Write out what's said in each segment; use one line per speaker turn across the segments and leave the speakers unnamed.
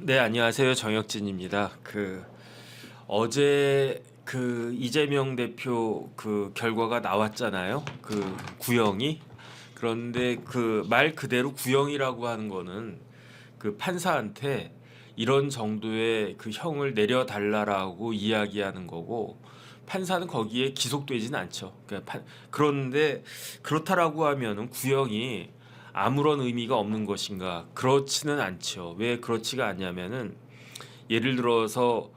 네, 안녕하세요. 정혁진입니다. 어제 이재명 대표 결과가 나왔잖아요. 구형이. 그런데 말 그대로 구형이라고 하는 거는 판사한테 이런 정도의 형을 내려달라라고 이야기하는 거고, 판사는 거기에 기속되지는 않죠. 그런데 그렇다라고 하면은 구형이 아무런 의미가 없는 것인가? 그렇지는 않죠. 왜 그렇지가 않냐면은, 예를 들어서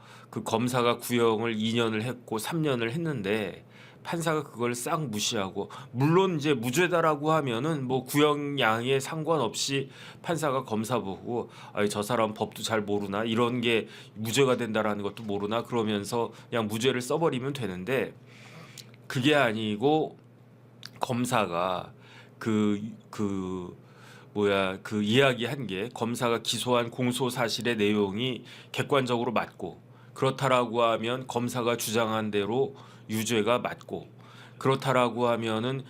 검사가 구형을 2년을 했고 3년을 했는데 판사가 그걸 싹 무시하고, 물론 이제 무죄다라고 하면은 뭐 구형량에 상관없이 판사가 검사 보고 저 사람 법도 잘 모르나, 이런 게 무죄가 된다라는 것도 모르나, 그러면서 그냥 무죄를 써버리면 되는데, 그게 아니고 검사가 그, 그, 이야기한 게, 검사가 기소한 공소 사실의 내용이 객관적으로 맞고, 그렇다라고 하면 검사가 주장한 대로 유죄가 맞고, 그렇다라고 하면은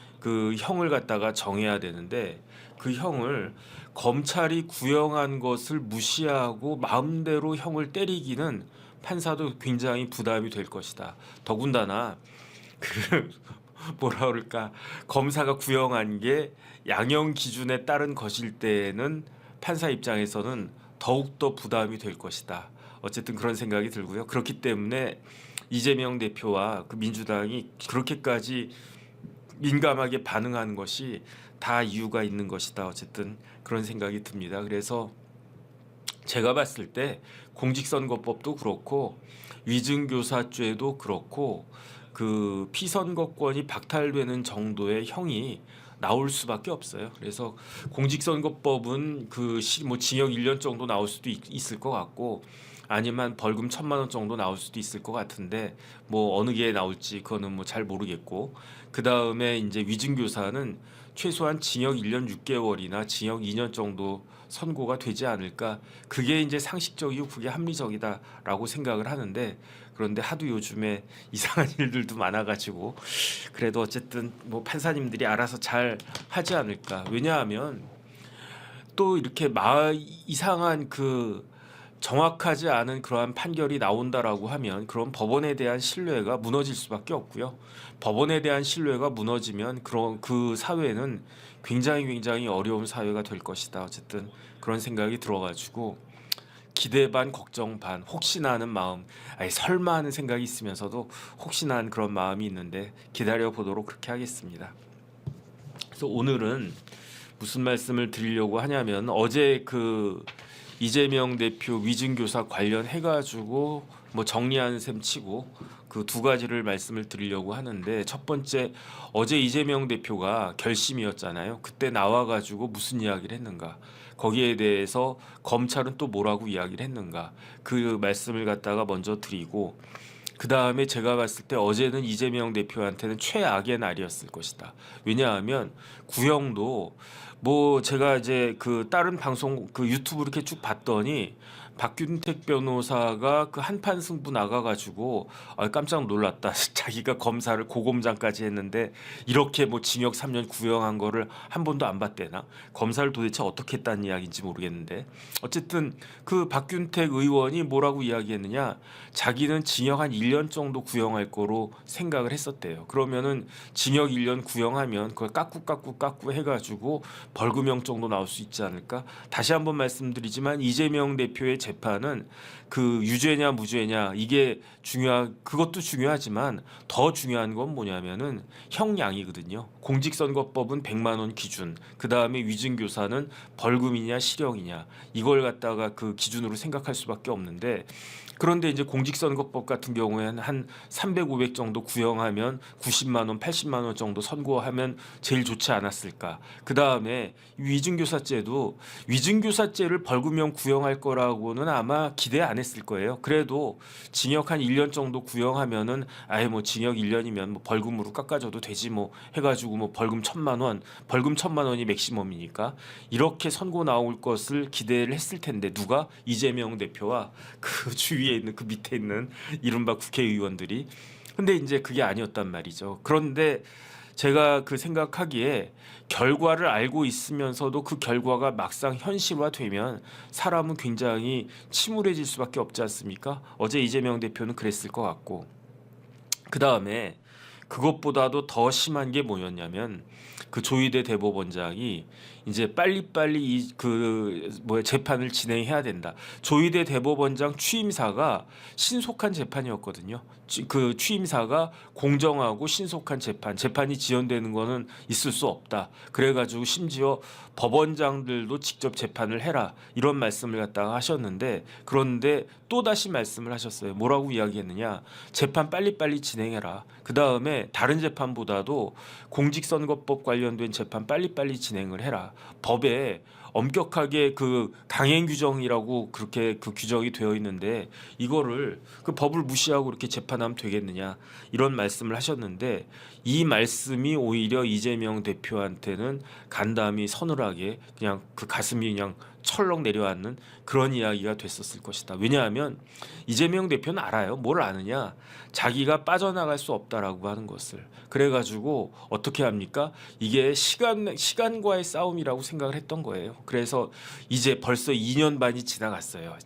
형을 갖다가 정해야 되는데, 그 형을 검찰이 구형한 것을 무시하고 마음대로 형을 때리기는 판사도 굉장히 부담이 될 것이다. 더군다나 그 뭐라 그럴까, 검사가 구형한 게 양형 기준에 따른 것일 때에는 판사 입장에서는 더욱더 부담이 될 것이다. 어쨌든 그런 생각이 들고요. 그렇기 때문에 이재명 대표와 민주당이 그렇게까지 민감하게 반응하는 것이 다 이유가 있는 것이다. 어쨌든 그런 생각이 듭니다. 그래서 제가 봤을 때 공직선거법도 그렇고 위증교사죄도 그렇고 피선거권이 박탈되는 정도의 형이 나올 수밖에 없어요. 그래서 공직선거법은 뭐 징역 1년 정도 나올 수도 있을 것 같고, 아니면 벌금 1,000만 원 정도 나올 수도 있을 것 같은데, 뭐 어느 게 나올지 그거는 뭐 잘 모르겠고, 그 다음에 이제 위증교사는 최소한 징역 1년 6개월이나 징역 2년 정도 선고가 되지 않을까. 그게 이제 상식적이고 그게 합리적이다라고 생각을 하는데, 그런데 하도 요즘에 이상한 일들도 많아가지고, 그래도 어쨌든 뭐 판사님들이 알아서 잘 하지 않을까. 왜냐하면 또 이렇게 이상한 정확하지 않은 그러한 판결이 나온다라고 하면, 그런 법원에 대한 신뢰가 무너질 수밖에 없고요. 법원에 대한 신뢰가 무너지면 그런 사회는 굉장히 어려운 사회가 될 것이다. 어쨌든 그런 생각이 들어가지고 기대 반 걱정 반, 혹시나 하는 마음, 설마 하는 생각이 있으면서도 혹시나 하는 그런 마음이 있는데, 기다려 보도록 그렇게 하겠습니다. 그래서 오늘은 무슨 말씀을 드리려고 하냐면, 어제 이재명 대표 위증교사 관련해 가지고 뭐 정리하는 셈 치고 두 가지를 말씀을 드리려고 하는데, 첫 번째, 어제 이재명 대표가 결심이었잖아요. 그때 나와 가지고 무슨 이야기를 했는가, 거기에 대해서 검찰은 또 뭐라고 이야기를 했는가, 그 말씀을 갖다가 먼저 드리고, 그 다음에 제가 봤을 때 어제는 이재명 대표한테는 최악의 날이었을 것이다. 왜냐하면 구형도, 뭐 제가 이제 다른 방송 유튜브 이렇게 쭉 봤더니 박균택 변호사가 한판 승부 나가가지고 깜짝 놀랐다. 자기가 검사를 고검장까지 했는데 이렇게 뭐 징역 3년 구형한 거를 한 번도 안 봤대나. 검사를 도대체 어떻게 했다는 이야기인지 모르겠는데, 어쨌든 박균택 의원이 뭐라고 이야기했느냐, 자기는 징역 한 1년 정도 구형할 거로 생각을 했었대요. 그러면은 징역 1년 구형하면 그걸 깎고 해가지고 벌금형 정도 나올 수 있지 않을까. 다시 한번 말씀드리지만 이재명 대표의 재판은 유죄냐 무죄냐, 이게 그것도 중요하지만 더 중요한 건 뭐냐면은 형량이거든요. 공직선거법은 100만 원 기준, 그 다음에 위증교사는 벌금이냐 실형이냐, 이걸 갖다가 기준으로 생각할 수밖에 없는데, 그런데 이제 공직선거법 같은 경우에는 한 300, 500 정도 구형하면 90만 원, 80만 원 정도 선고하면 제일 좋지 않았을까. 그 다음에 위증교사죄도, 위증교사죄를 벌금형 구형할 거라고는 아마 기대 안 했을 거예요. 그래도 징역 한 1년 정도 구형하면은 아예 뭐 징역 1년이면 뭐 벌금으로 깎아줘도 되지 뭐 해가지고 뭐 벌금 1,000만 원, 벌금 1,000만 원이 맥시멈이니까 이렇게 선고 나올 것을 기대를 했을 텐데, 누가? 이재명 대표와 주위에 있는 밑에 있는 이른바 국회의원들이. 근데 이제 그게 아니었단 말이죠. 그런데 제가 그 생각하기에 결과를 알고 있으면서도 그 결과가 막상 현실화되면 사람은 굉장히 침울해질 수밖에 없지 않습니까? 어제 이재명 대표는 그랬을 것 같고, 그 다음에 그것보다도 더 심한 게 뭐였냐면 그 조희대 대법원장이 이제 빨리빨리 재판을 진행해야 된다. 조희대 대법원장 취임사가 신속한 재판이었거든요. 그 취임사가 공정하고 신속한 재판이 지연되는 거는 있을 수 없다. 그래가지고 심지어 법원장들도 직접 재판을 해라 이런 말씀을 갖다가 하셨는데, 그런데 또 다시 말씀을 하셨어요. 뭐라고 이야기했느냐? 재판 빨리빨리 진행해라. 그 다음에 다른 재판보다도 공직선거법 관련된 재판 빨리빨리 진행을 해라. 법에 엄격하게 그 강행 규정이라고 그렇게 그 규정이 되어 있는데 이거를 그 법을 무시하고 이렇게 재판하면 되겠느냐 이런 말씀을 하셨는데, 이 말씀이 오히려 이재명 대표한테는 간담이 서늘하게 그냥 그 가슴이 그냥 철렁 내려앉는 그런 이야기가 됐었을 것이다. 왜냐하면 이재명 대표는 알아요. 뭘 아느냐? 자기가 빠져나갈 수 없다라고 하는 것을. 그래가지고 어떻게 합니까? 이게 시간과의 싸움이라고 생각을 했던 거예요. 그래서 이제 벌써 2년 반이 지나갔어요.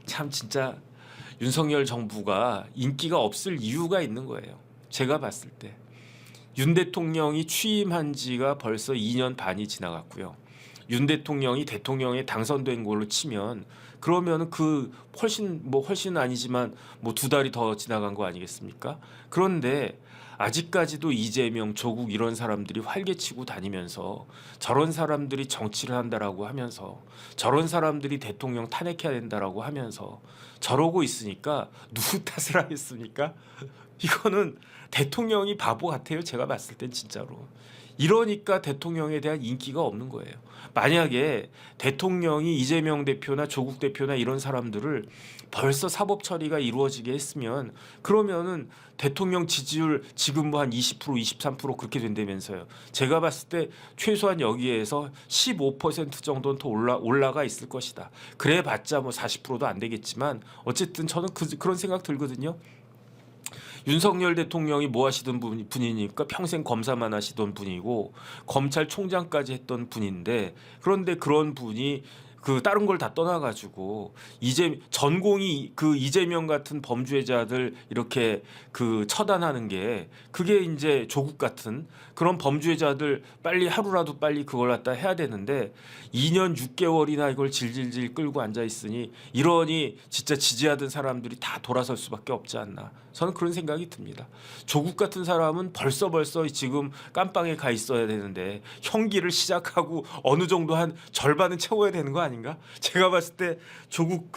참 진짜 윤석열 정부가 인기가 없을 이유가 있는 거예요. 제가 봤을 때 윤 대통령이 취임한 지가 벌써 2년 반이 지나갔고요. 윤 대통령이 대통령에 당선된 걸로 치면 그러면 그 훨씬 아니지만 뭐 2달이 더 지나간 거 아니겠습니까? 그런데 아직까지도 이재명, 조국 이런 사람들이 활개치고 다니면서 저런 사람들이 정치를 한다라고 하면서 저런 사람들이 대통령 탄핵해야 된다라고 하면서 저러고 있으니까 누구 탓을 하겠습니까? 이거는 대통령이 바보 같아요. 제가 봤을 땐 진짜로. 이러니까 대통령에 대한 인기가 없는 거예요. 만약에 대통령이 이재명 대표나 조국 대표나 이런 사람들을 벌써 사법 처리가 이루어지게 했으면 그러면은 대통령 지지율 지금 뭐 한 20% 23% 그렇게 된다면서요. 제가 봤을 때 최소한 여기에서 15% 정도는 더 올라가 있을 것이다. 그래 봤자 뭐 40%도 안 되겠지만 어쨌든 저는 그런 생각 들거든요. 윤석열 대통령이 뭐 하시던 분이니까 평생 검사만 하시던 분이고 검찰총장까지 했던 분인데, 그런데 그런 분이 그 다른 걸 다 떠나가지고 이제 전공이 그 이재명 같은 범죄자들 이렇게 그 처단하는 게 그게 이제 조국 같은 그런 범죄자들 빨리 하루라도 빨리 그걸 갖다 해야 되는데 2년 6개월이나 이걸 질질질 끌고 앉아 있으니 이러니 진짜 지지하던 사람들이 다 돌아설 수밖에 없지 않나. 저는 그런 생각이 듭니다. 조국 같은 사람은 벌써 지금 깜빵에 가 있어야 되는데 형기를 시작하고 어느 정도 한 절반은 채워야 되는 거 아닌가? 제가 봤을 때 조국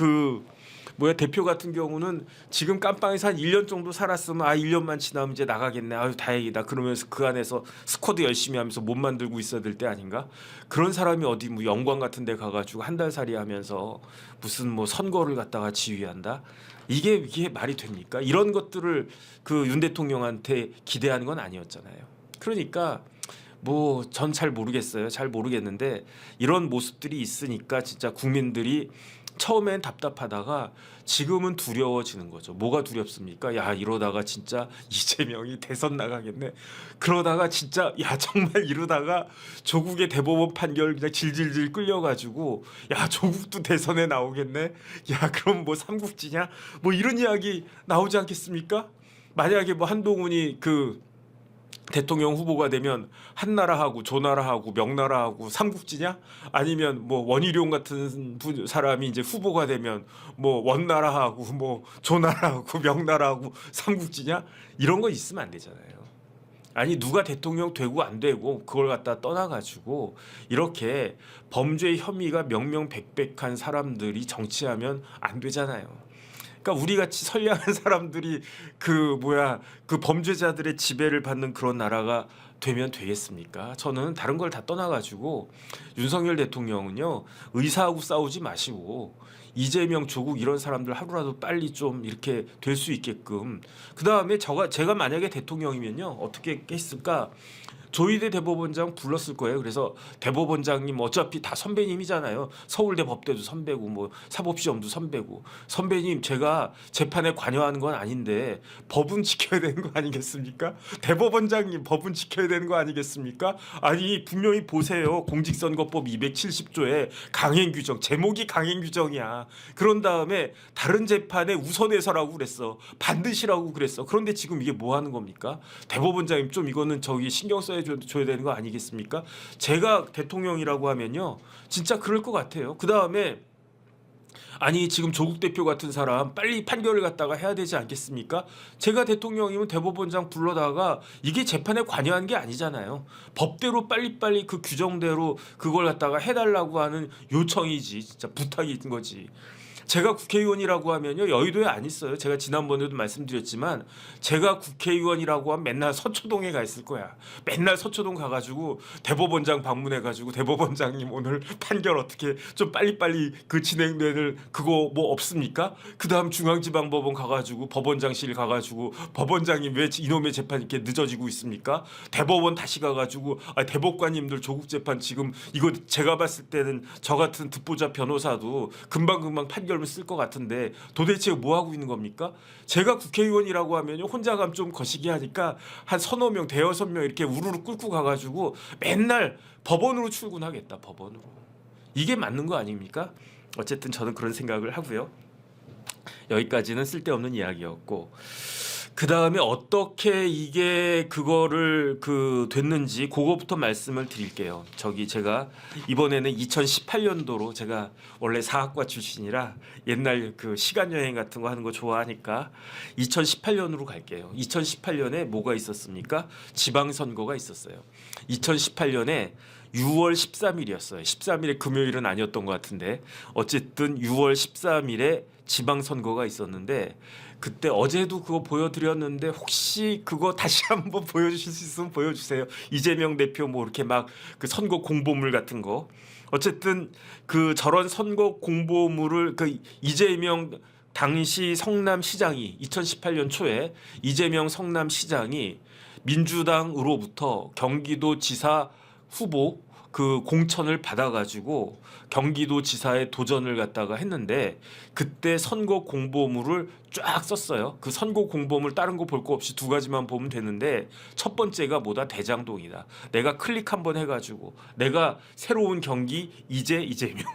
대표 같은 경우는 지금 깜빵에서 한 1년 정도 살았으면 1년만 지나면 이제 나가겠네. 아유 다행이다. 그러면서 그 안에서 스쿼드 열심히 하면서 몸 만들고 있어야 될 때 아닌가? 그런 사람이 어디 뭐 영광 같은 데 가가지고 한 달 살이 하면서 무슨 뭐 선거를 갖다가 지휘한다? 이게 말이 됩니까? 이런 것들을 그 윤 대통령한테 기대하는 건 아니었잖아요. 그러니까 뭐 전 잘 모르겠어요. 잘 모르겠는데 이런 모습들이 있으니까 진짜 국민들이 처음엔 답답하다가 지금은 두려워지는 거죠. 뭐가 두렵습니까? 야 이러다가 진짜 이재명이 대선 나가겠네. 그러다가 진짜 야 정말 이러다가 조국의 대법원 판결 그냥 질질질 끌려가지고 야 조국도 대선에 나오겠네. 야 그럼 뭐 삼국지냐? 뭐 이런 이야기 나오지 않겠습니까? 만약에 뭐 한동훈이 그 대통령 후보가 되면 한나라하고 조나라하고 명나라하고 삼국지냐? 아니면 뭐 원희룡 같은 사람이 이제 후보가 되면 뭐 원나라하고 뭐 조나라하고 명나라하고 삼국지냐? 이런 거 있으면 안 되잖아요. 아니 누가 대통령 되고 안 되고 그걸 갖다 떠나가지고 이렇게 범죄 혐의가 명명백백한 사람들이 정치하면 안 되잖아요. 그러니까 우리 같이 선량한 사람들이 그 범죄자들의 지배를 받는 그런 나라가 되면 되겠습니까? 저는 다른 걸 다 떠나가지고 윤석열 대통령은요 의사하고 싸우지 마시고 이재명, 조국 이런 사람들 하루라도 빨리 좀 이렇게 될 수 있게끔 그 다음에 제가 만약에 대통령이면요 어떻게 했을까? 조희대 대법원장 불렀을 거예요. 그래서 대법원장님 어차피 다 선배님이잖아요. 서울대 법대도 선배고 뭐 사법시험도 선배고 선배님 제가 재판에 관여하는 건 아닌데 법은 지켜야 되는 거 아니겠습니까? 대법원장님 법은 지켜야 되는 거 아니겠습니까? 아니 분명히 보세요. 공직선거법 270조에 강행 규정 제목이 강행 규정이야. 그런 다음에 다른 재판에 우선해서라고 그랬어. 반드시라고 그랬어. 그런데 지금 이게 뭐 하는 겁니까? 대법원장님 좀 이거는 저기 신경 써야 줘야 되는 거 아니겠습니까? 제가 대통령이라고 하면요 진짜 그럴 것 같아요. 그 다음에 아니 지금 조국 대표 같은 사람 빨리 판결을 갖다가 해야 되지 않겠습니까? 제가 대통령이면 대법원장 불러다가 이게 재판에 관여한 게 아니잖아요. 법대로 빨리빨리 그 규정대로 그걸 갖다가 해달라고 하는 요청이지 진짜 부탁인 거지. 제가 국회의원이라고 하면요 여의도에 안 있어요. 제가 지난번에도 말씀드렸지만 제가 국회의원이라고 하면 맨날 서초동에 가 있을 거야. 맨날 서초동 가가지고 대법원장 방문해가지고 대법원장님 오늘 판결 어떻게 좀 빨리빨리 그 진행될 그거 뭐 없습니까? 그 다음 중앙지방법원 가가지고 법원장실 가가지고 법원장님 왜 이놈의 재판 이렇게 늦어지고 있습니까? 대법원 다시 가가지고 대법관님들 조국 재판 지금 이거 제가 봤을 때는 저 같은 듣보잡 변호사도 금방금방 판결 쓸 것 같은데 도대체 뭐 하고 있는 겁니까? 제가 국회의원이라고 하면 혼자 가면 좀 거시기 하니까 한 서너 명 대여섯 명 이렇게 우르르 끌고 가가지고 맨날 법원으로 출근하겠다. 법원으로. 이게 맞는 거 아닙니까? 어쨌든 저는 그런 생각을 하고요. 여기까지는 쓸데없는 이야기였고 그 다음에 어떻게 이게 그거를 됐는지 그거부터 말씀을 드릴게요. 저기 제가 이번에는 2018년도로 제가 원래 사학과 출신이라 옛날 그 시간 여행 같은 거 하는 거 좋아하니까 2018년으로 갈게요. 2018년에 뭐가 있었습니까? 지방선거가 있었어요. 2018년에 6월 13일이었어요. 13일에 금요일은 아니었던 것 같은데 어쨌든 6월 13일에 지방선거가 있었는데 그때 어제도 그거 보여드렸는데 혹시 그거 다시 한번 보여주실 수 있으면 보여주세요. 이재명 대표 뭐 이렇게 막 그 선거 공보물 같은 거 어쨌든 그 저런 선거 공보물을 그 이재명 당시 성남시장이 2018년 초에 이재명 성남시장이 민주당으로부터 경기도지사 후보 그 공천을 받아가지고 경기도지사에 도전을 갖다가 했는데 그때 선거 공보물을 쫙 썼어요. 그 선거 공보물 다른 거 볼 거 없이 두 가지만 보면 되는데 첫 번째가 뭐다? 대장동이다. 내가 클릭 한번 해가지고 내가 새로운 경기 이재명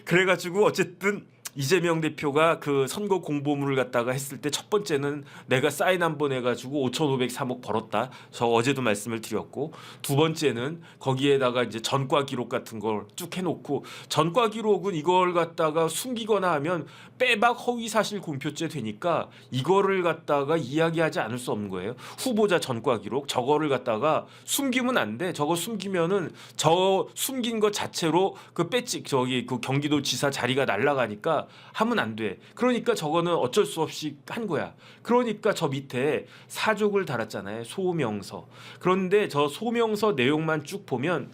그래가지고 어쨌든 이재명 대표가 그 선거 공보물을 갖다가 했을 때 첫 번째는 내가 사인 한번 해가지고 5,503억 벌었다. 저 어제도 말씀을 드렸고 두 번째는 거기에다가 이제 전과 기록 같은 걸 쭉 해놓고 전과 기록은 이걸 갖다가 숨기거나 하면 빼박 허위사실 공표죄 되니까 이거를 갖다가 이야기하지 않을 수 없는 거예요. 후보자 전과 기록 저거를 갖다가 숨기면 안 돼. 저거 숨기면은 저 숨긴 것 자체로 그 배지 저기 그 경기도지사 자리가 날아가니까 하면 안 돼. 그러니까 저거는 어쩔 수 없이 한 거야. 그러니까 저 밑에 사족을 달았잖아요. 소명서. 그런데 저 소명서 내용만 쭉 보면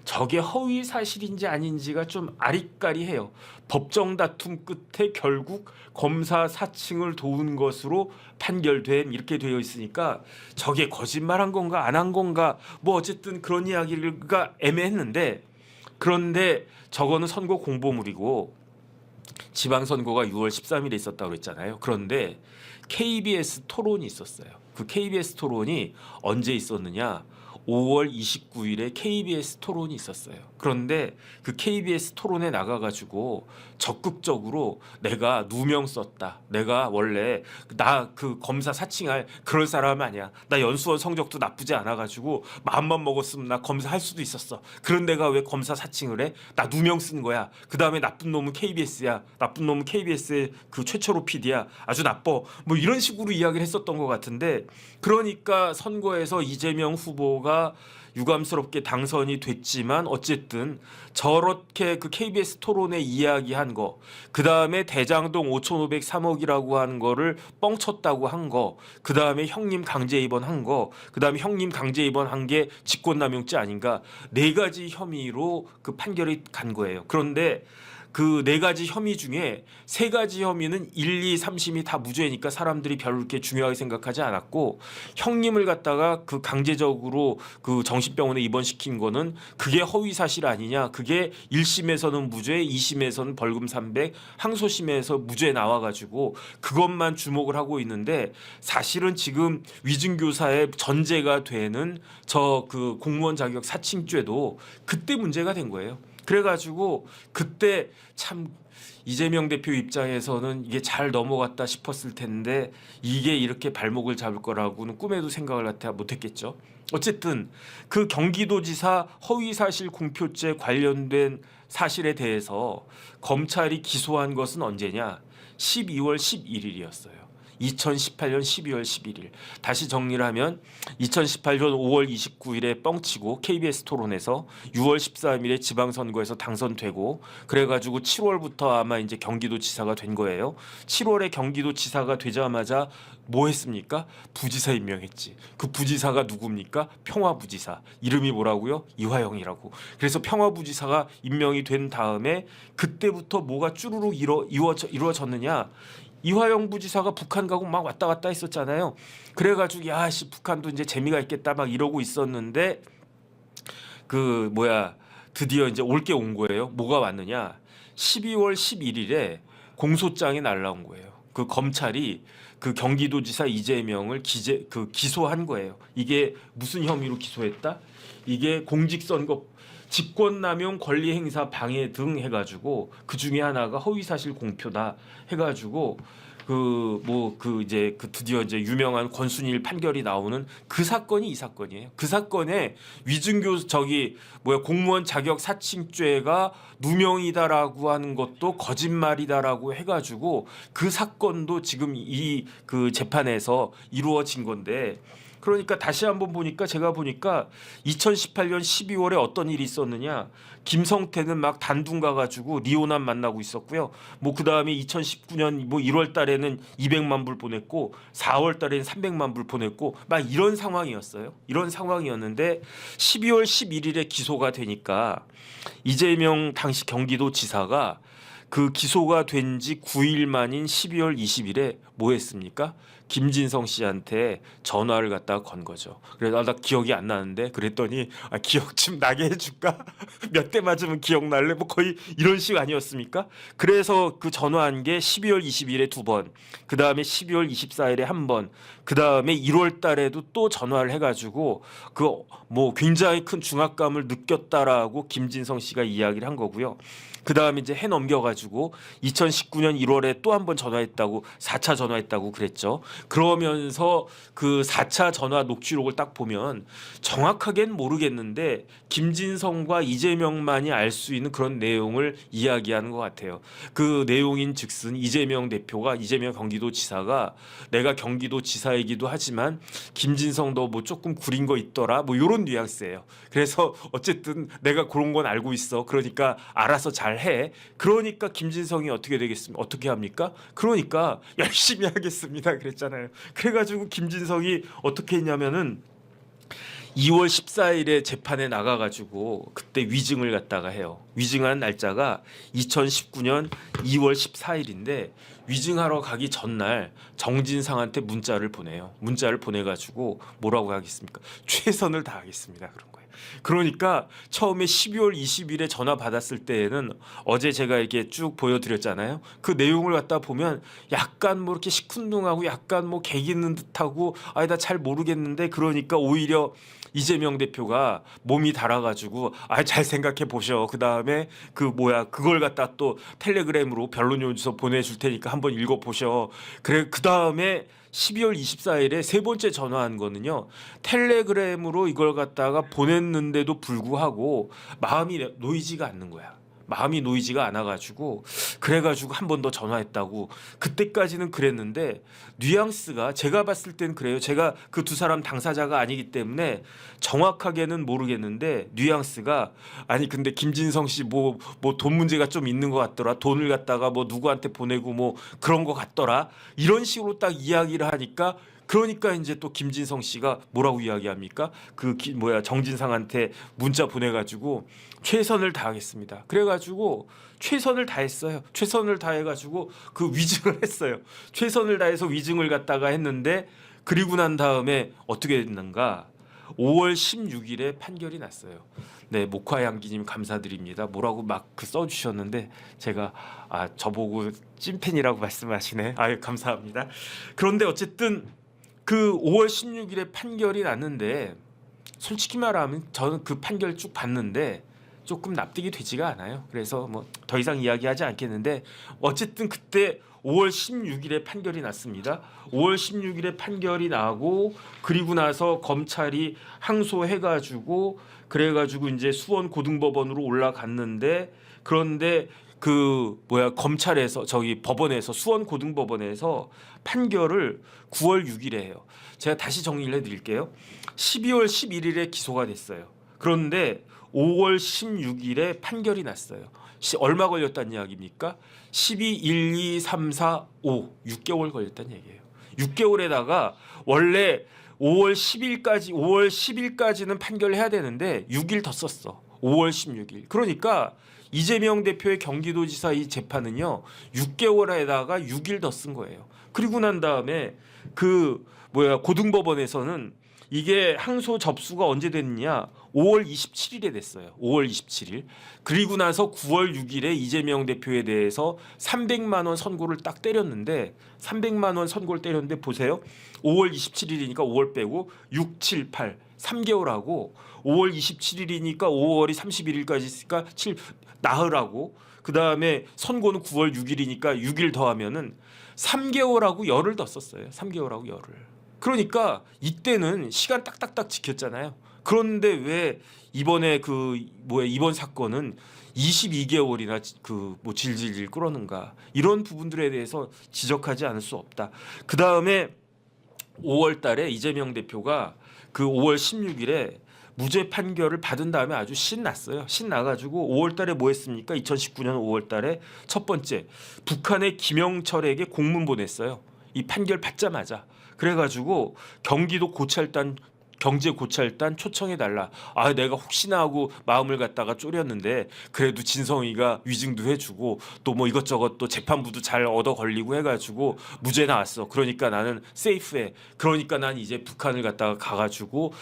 저게 허위 사실인지 아닌지가 좀 아리까리해요. 법정 다툼 끝에 결국 검사 사칭을 도운 것으로 판결된 이렇게 되어 있으니까 저게 거짓말한 건가 안 한 건가 뭐 어쨌든 그런 이야기가 애매했는데 그런데 저거는 선거 공보물이고 지방선거가 6월 13일에 있었다고 그랬잖아요. 그런데 KBS 토론이 있었어요. 그 KBS 토론이 언제 있었느냐? 5월 29일에 KBS 토론이 있었어요. 그런데 그 KBS 토론에 나가가지고 적극적으로 내가 누명 썼다. 내가 원래 나 그 검사 사칭할 그럴 사람 아니야. 나 연수원 성적도 나쁘지 않아가지고 마음만 먹었으면 나 검사할 수도 있었어. 그런 내가 왜 검사 사칭을 해? 나 누명 쓴 거야. 그 다음에 나쁜 놈은 KBS야. 나쁜 놈은 KBS의 그 최초로 PD야. 아주 나빠. 뭐 이런 식으로 이야기를 했었던 것 같은데 그러니까 선거에서 이재명 후보가 후보자가 유감스럽게 당선이 됐지만 어쨌든 저렇게 그 KBS 토론에 이야기한 거, 그 다음에 대장동 5,503억이라고 하는 거를 뻥쳤다고 한 거, 그 다음에 형님 강제 입원한 거, 그 다음에 형님 강제 입원한 게 직권남용죄 아닌가, 네 가지 혐의로 그 판결이 간 거예요. 그런데 그 네 가지 혐의 중에 세 가지 혐의는 1, 2, 3심이 다 무죄니까 사람들이 별로 그렇게 중요하게 생각하지 않았고, 형님을 갖다가 그 강제적으로 그 정신병원에 입원시킨 거는 그게 허위 사실 아니냐, 그게 1심에서는 무죄, 2심에서는 벌금 300, 항소심에서 무죄 나와가지고 그것만 주목을 하고 있는데, 사실은 지금 위증교사의 전제가 되는 저 그 공무원 자격 사칭죄도 그때 문제가 된 거예요. 그래가지고 그때 참 이재명 대표 입장에서는 이게 잘 넘어갔다 싶었을 텐데 이게 이렇게 발목을 잡을 거라고는 꿈에도 생각을 못했겠죠. 어쨌든 그 경기도지사 허위사실 공표죄 관련된 사실에 대해서 검찰이 기소한 것은 언제냐? 12월 11일이었어요. 2018년 12월 11일. 다시 정리를 하면 2018년 5월 29일에 뻥치고 KBS 토론에서 6월 13일에 지방선거에서 당선되고, 그래가지고 7월부터 아마 이제 경기도지사가 된 거예요. 7월에 경기도지사가 되자마자 뭐 했습니까? 부지사 임명했지. 그 부지사가 누굽니까? 평화부지사. 이름이 뭐라고요? 이화영이라고. 그래서 평화부지사가 임명이 된 다음에 그때부터 뭐가 쭈루룩 이루어졌느냐? 이화영 부지사가 북한 가고 막 왔다 갔다 했었잖아요. 그래가지고 야씨 북한도 이제 재미가 있겠다 막 이러고 있었는데 그 뭐야 드디어 이제 올 게 온 거예요. 뭐가 왔느냐? 12월 11일에 공소장이 날라온 거예요. 그 검찰이 그 경기도지사 이재명을 기소한 거예요. 이게 무슨 혐의로 기소했다? 이게 공직선거 직권남용 권리행사 방해 등 해가지고 그 중에 하나가 허위사실 공표다 해가지고 이제 드디어 이제 유명한 권순일 판결이 나오는 그 사건이 이 사건이에요. 그 사건에 위증교 공무원 자격 사칭죄가 누명이다라고 하는 것도 거짓말이다라고 해가지고 그 사건도 지금 이 그 재판에서 이루어진 건데, 그러니까 다시 한번 제가 보니까 2018년 12월에 어떤 일이 있었느냐? 김성태는 막 단둥 가가지고 리오남 만나고 있었고요. 뭐 그 다음에 2019년 뭐 1월 달에는 200만 불 보냈고 4월 달에는 300만 불 보냈고 막 이런 상황이었어요. 이런 상황이었는데 12월 11일에 기소가 되니까 이재명 당시 경기도지사가 그 기소가 된 지 9일 만인 12월 20일에 뭐 했습니까? 김진성 씨한테 전화를 갖다가 건 거죠. 그래서 나 기억이 안 나는데, 그랬더니 기억 좀 나게 해줄까? 몇 대 맞으면 기억날래? 뭐 거의 이런 식 아니었습니까? 그래서 그 전화한 게 12월 20일에 2번, 그 다음에 12월 24일에 1번, 그 다음에 1월 달에도 또 전화를 해가지고 그 뭐 굉장히 큰 중압감을 느꼈다라고 김진성 씨가 이야기를 한 거고요. 그 다음에 이제 해 넘겨가지고 2019년 1월에 또 한 번 전화했다고, 4차 전화했다고 그랬죠. 그러면서 그 4차 전화 녹취록을 딱 보면 정확하게는 모르겠는데 김진성과 이재명만이 알 수 있는 그런 내용을 이야기하는 것 같아요. 그 내용인 즉슨 이재명 경기도지사가 내가 경기도지사이기도 하지만 김진성 너 뭐 조금 구린 거 있더라, 뭐 이런 뉘앙스예요. 그래서 어쨌든 내가 그런 건 알고 있어. 그러니까 알아서 잘 해. 그러니까 김진성이 어떻게 되겠습니까? 어떻게 합니까? 그러니까 열심히 하겠습니다 그랬잖아요. 그래가지고 김진성이 어떻게 했냐면은 2월 14일에 재판에 나가가지고 그때 위증을 갖다가 해요. 위증한 날짜가 2019년 2월 14일인데 위증하러 가기 전날 정진상한테 문자를 보내요. 문자를 보내가지고 뭐라고 하겠습니까? 최선을 다하겠습니다 그런 거예요. 그러니까 처음에 12월 20일에 전화 받았을 때에는 어제 제가 이렇게 쭉 보여드렸잖아요. 그 내용을 갖다 보면 약간 뭐 이렇게 시큰둥하고 약간 뭐 개기는 듯하고 나 잘 모르겠는데, 그러니까 오히려 이재명 대표가 몸이 달아가지고 잘 생각해 보셔. 그 다음에 그걸 갖다 또 텔레그램으로 변론 요지서 보내줄 테니까 한번 읽어 보셔. 그래 그 다음에 12월 24일에 세 번째 전화한 거는요, 텔레그램으로 이걸 갖다가 보냈는데도 불구하고 마음이 놓이지가 않는 거야. 마음이 놓이지가 않아가지고 그래가지고 한 번 더 전화했다고. 그때까지는 그랬는데 뉘앙스가 제가 봤을 땐 그래요. 제가 그 두 사람 당사자가 아니기 때문에 정확하게는 모르겠는데 뉘앙스가 아니 근데 김진성 씨 뭐 돈 문제가 좀 있는 것 같더라. 돈을 갖다가 뭐 누구한테 보내고 뭐 그런 것 같더라. 이런 식으로 딱 이야기를 하니까 그러니까 이제 또 김진성 씨가 뭐라고 이야기합니까? 정진상한테 문자 보내가지고 최선을 다하겠습니다. 그래가지고 최선을 다했어요. 최선을 다해가지고 그 위증을 했어요. 최선을 다해서 위증을 갖다가 했는데 그리고 난 다음에 어떻게 됐는가? 5월 16일에 판결이 났어요. 네, 목화향기님 감사드립니다. 뭐라고 막 그 써주셨는데 제가 저보고 찐팬이라고 말씀하시네. 아유 감사합니다. 그런데 어쨌든 그 5월 16일에 판결이 났는데 솔직히 말하면 저는 그 판결 쭉 봤는데 조금 납득이 되지가 않아요. 그래서 뭐 더 이상 이야기하지 않겠는데 어쨌든 그때 5월 16일에 판결이 났습니다. 5월 16일에 판결이 나고 그리고 나서 검찰이 항소해가지고 그래가지고 이제 수원 고등법원으로 올라갔는데 그런데 검찰에서 법원에서 수원 고등법원에서 판결을 9월 6일에 해요. 제가 다시 정리를 해드릴게요. 12월 11일에 기소가 됐어요. 그런데 5월 16일에 판결이 났어요. 얼마 걸렸다는 이야기입니까? 12, 1, 2, 3, 4, 5 6개월 걸렸다는 얘기예요. 6개월에다가 원래 5월 10일까지는 판결을 해야 되는데 6일 더 썼어. 5월 16일. 그러니까 이재명 대표의 경기도지사 이 재판은요 6개월에다가 6일 더 쓴 거예요. 그리고 난 다음에 고등법원에서는 이게 항소 접수가 언제 됐느냐? 5월 27일에 됐어요. 5월 27일. 그리고 나서 9월 6일에 이재명 대표에 대해서 300만 원 선고를 딱 때렸는데 300만 원 선고를 때렸는데 보세요. 5월 27일이니까 5월 빼고 6, 7, 8 3개월하고 5월 27일이니까 5월이 31일까지 있으니까 7 나흘하고 그다음에 선고는 9월 6일이니까 6일 더하면은 3개월하고 열흘 더 썼어요. 3개월하고 열흘. 그러니까 이때는 시간 딱딱딱 지켰잖아요. 그런데 왜 이번에 이번 사건은 22개월이나 질질질 끌었는가 이런 부분들에 대해서 지적하지 않을 수 없다. 그 다음에 5월달에 이재명 대표가 그 5월 16일에 무죄 판결을 받은 다음에 아주 신났어요. 신나가지고 5월달에 뭐 했습니까? 2019년 5월달에 첫 번째 북한의 김영철에게 공문 보냈어요. 이 판결 받자마자. 그래가지고 경기도 경제고찰단 초청해달라. 내가 혹시나 하고 마음을 갖다가 졸였는데 그래도 진성이가 위증도 해주고 또 뭐 이것저것 또 재판부도 잘 얻어 걸리고 해가지고 무죄 나왔어. 그러니까 나는 세이프해. 그러니까 난 이제 북한을 갖다가 가가지고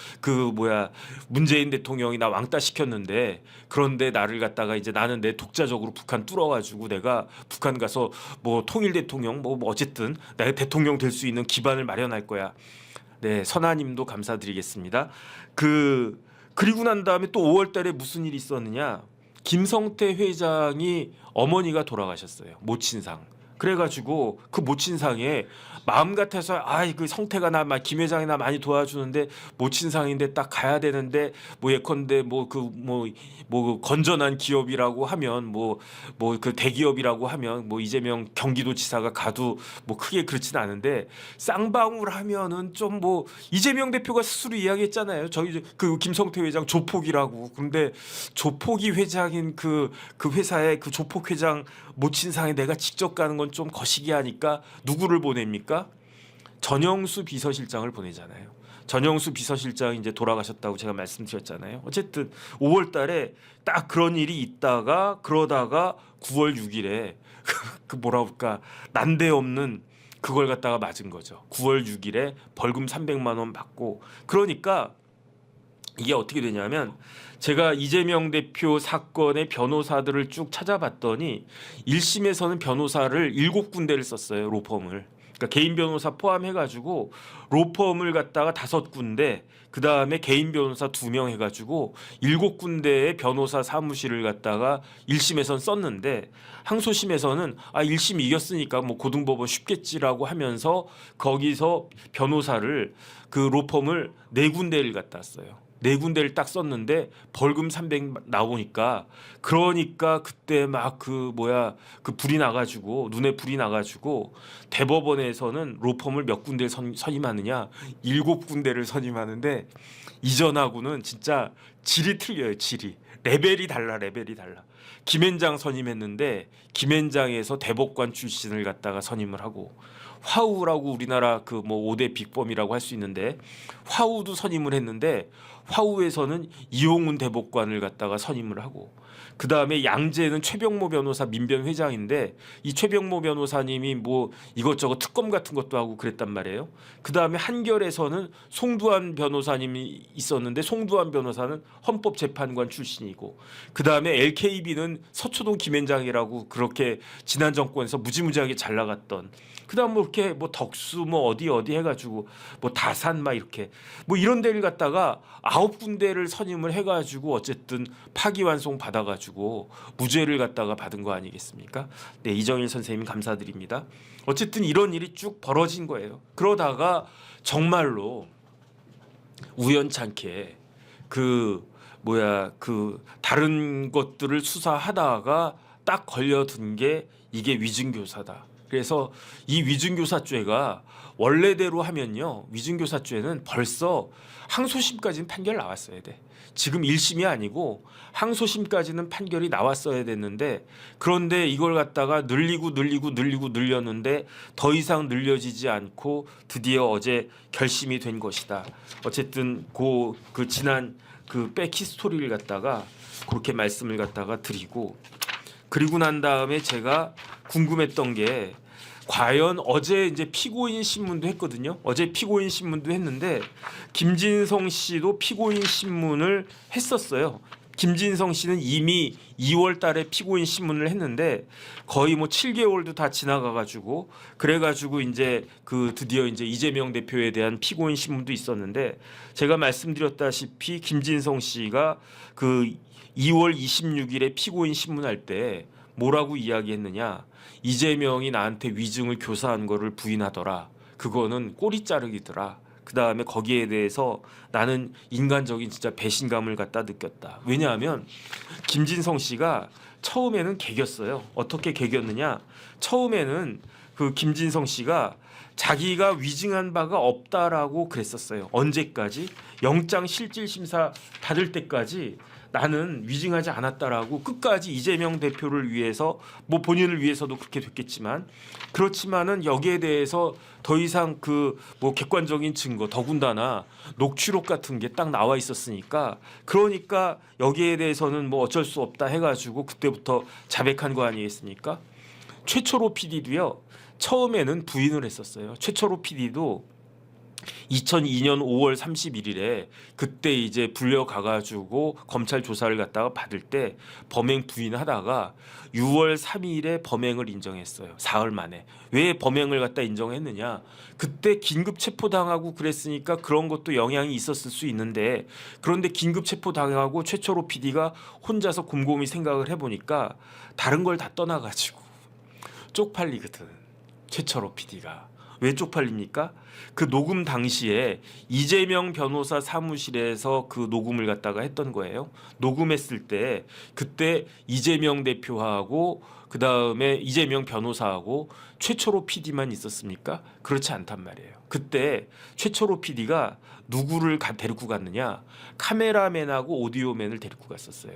문재인 대통령이 나 왕따 시켰는데 그런데 나를 갖다가 이제 나는 내 독자적으로 북한 뚫어가지고 내가 북한 가서 뭐 통일 대통령 뭐 어쨌든 내가 대통령 될 수 있는 기반을 마련할 거야. 네, 선아님도 감사드리겠습니다. 그리고 난 다음에 또 5월달에 무슨 일이 있었느냐? 김성태 회장이 어머니가 돌아가셨어요. 모친상. 그래가지고 그 모친상에 마음 같아서 그 성태가 김 회장이 나 많이 도와주는데 모친상인데 딱 가야 되는데 예컨대 건전한 기업이라고 하면 그 대기업이라고 하면 이재명 경기도지사가 가도 크게 그렇진 않은데 쌍방울 하면은 좀 이재명 대표가 스스로 이야기했잖아요. 저희 그 김성태 회장 조폭이라고. 근데 조폭이 회장인 그 회사의 그 조폭 회장 모친상에 내가 직접 가는 건 좀 거시기 하니까 누구를 보냅니까? 전영수 비서실장을 보내잖아요. 전영수 비서실장이 이제 돌아가셨다고 제가 말씀드렸잖아요. 어쨌든 5월달에 딱 그런 일이 있다가 그러다가 9월 6일에 난데없는 그걸 갖다가 맞은 거죠. 9월 6일에 벌금 300만 원 받고 그러니까 이게 어떻게 되냐면 제가 이재명 대표 사건의 변호사들을 쭉 찾아봤더니 1심에서는 변호사를 7군데를 썼어요. 로펌을. 그러니까 개인 변호사 포함해가지고 로펌을 갖다가 5군데 그 다음에 개인 변호사 2명 해가지고 7군데의 변호사 사무실을 갖다가 1심에서는 썼는데 항소심에서는 1심 이겼으니까 고등법원 쉽겠지라고 하면서 거기서 변호사를 그 로펌을 4군데를 갖다 써요. 네 군데를 딱 썼는데 벌금 300 나오니까 그러니까 그때 막 그 그 불이 나가지고 눈에 불이 나가지고 대법원에서는 로펌을 몇 군데 선임하느냐 7군데를 선임하는데 이전하고는 진짜 질이 틀려요. 질이 레벨이 달라. 김앤장 선임했는데 김앤장에서 대법관 출신을 갖다가 선임을 하고 화우라고 우리나라 그 뭐 5대 빅범이라고 할 수 있는데 화우도 선임을 했는데 화우에서는 이용훈 대법관을 갖다가 선임을 하고 그 다음에 양재는 최병모 변호사 민변 회장인데 이 최병모 변호사님이 뭐 이것저것 특검 같은 것도 하고 그랬단 말이에요. 그 다음에 한결에서는 송두환 변호사님이 있었는데 송두환 변호사는 헌법재판관 출신이고 그 다음에 LKB는 서초동 김앤장이라고 그렇게 지난 정권에서 무지무지하게 잘 나갔던 그다음 뭐 이렇게 뭐 덕수 뭐 어디 해가지고 뭐 다산 막 이렇게 뭐 이런 데를 갖다가 9군데를 선임을 해가지고 어쨌든 파기환송 받아가지고 무죄를 갖다가 받은 거 아니겠습니까? 네, 이정일 선생님 감사드립니다. 어쨌든 이런 일이 쭉 벌어진 거예요. 그러다가 정말로 우연찮게 그 다른 것들을 수사하다가 딱 걸려든 게 이게 위증교사다. 그래서 이 위증교사죄가 원래대로 하면요. 위증교사죄는 벌써 항소심까지는 판결 나왔어야 돼. 지금 1심이 아니고 항소심까지는 판결이 나왔어야 됐는데 그런데 이걸 갖다가 늘렸는데 더 이상 늘려지지 않고 드디어 어제 결심이 된 것이다. 어쨌든 그 지난 그 백히스토리를 갖다가 그렇게 말씀을 갖다가 드리고 그리고 난 다음에 제가 궁금했던 게 과연 어제 이제 피고인 신문도 했거든요. 어제 피고인 신문도 했는데 김진성 씨도 피고인 신문을 했었어요. 김진성 씨는 이미 2월 달에 피고인 신문을 했는데 거의 뭐 7개월도 다 지나가가지고 그래가지고 이제 그 드디어 이제 이재명 대표에 대한 피고인 신문도 있었는데 제가 말씀드렸다시피 김진성 씨가 그 2월 26일에 피고인 신문할 때 뭐라고 이야기했느냐. 이재명이 나한테 위증을 교사한 거를 부인하더라. 그거는 꼬리 자르기더라. 그 다음에 거기에 대해서 나는 인간적인 진짜 배신감을 갖다 느꼈다. 왜냐하면 김진성 씨가 처음에는 개겼어요. 어떻게 개겼느냐. 처음에는 그 김진성 씨가 자기가 위증한 바가 없다라고 그랬었어요. 언제까지? 영장 실질심사 받을 때까지 나는 위증하지 않았다라고 끝까지 이재명 대표를 위해서 뭐 본인을 위해서도 그렇게 됐겠지만 그렇지만은 여기에 대해서 더 이상 그 뭐 객관적인 증거 더군다나 녹취록 같은 게 딱 나와 있었으니까 그러니까 여기에 대해서는 뭐 어쩔 수 없다 해가지고 그때부터 자백한 거 아니겠습니까? 최초로 PD도요 처음에는 부인을 했었어요. 최초로 PD도 2002년 5월 31일에 그때 이제 불려가가지고 검찰 조사를 갖다가 받을 때 범행 부인하다가 6월 3일에 범행을 인정했어요. 사흘 만에. 왜 범행을 갖다 인정했느냐? 그때 긴급 체포당하고 그랬으니까 그런 것도 영향이 있었을 수 있는데 그런데 긴급 체포당하고 최초로 PD가 혼자서 곰곰이 생각을 해보니까 다른 걸 다 떠나가지고 쪽팔리거든. 최초로 PD가. 왜 쪽팔립니까? 그 녹음 당시에 이재명 변호사 사무실에서 그 녹음을 갖다가 했던 거예요. 녹음했을 때 그때 이재명 대표하고 그 다음에 이재명 변호사하고 최초로 PD만 있었습니까? 그렇지 않단 말이에요. 그때 최초로 PD가 누구를 데리고 갔느냐? 카메라맨하고 오디오맨을 데리고 갔었어요.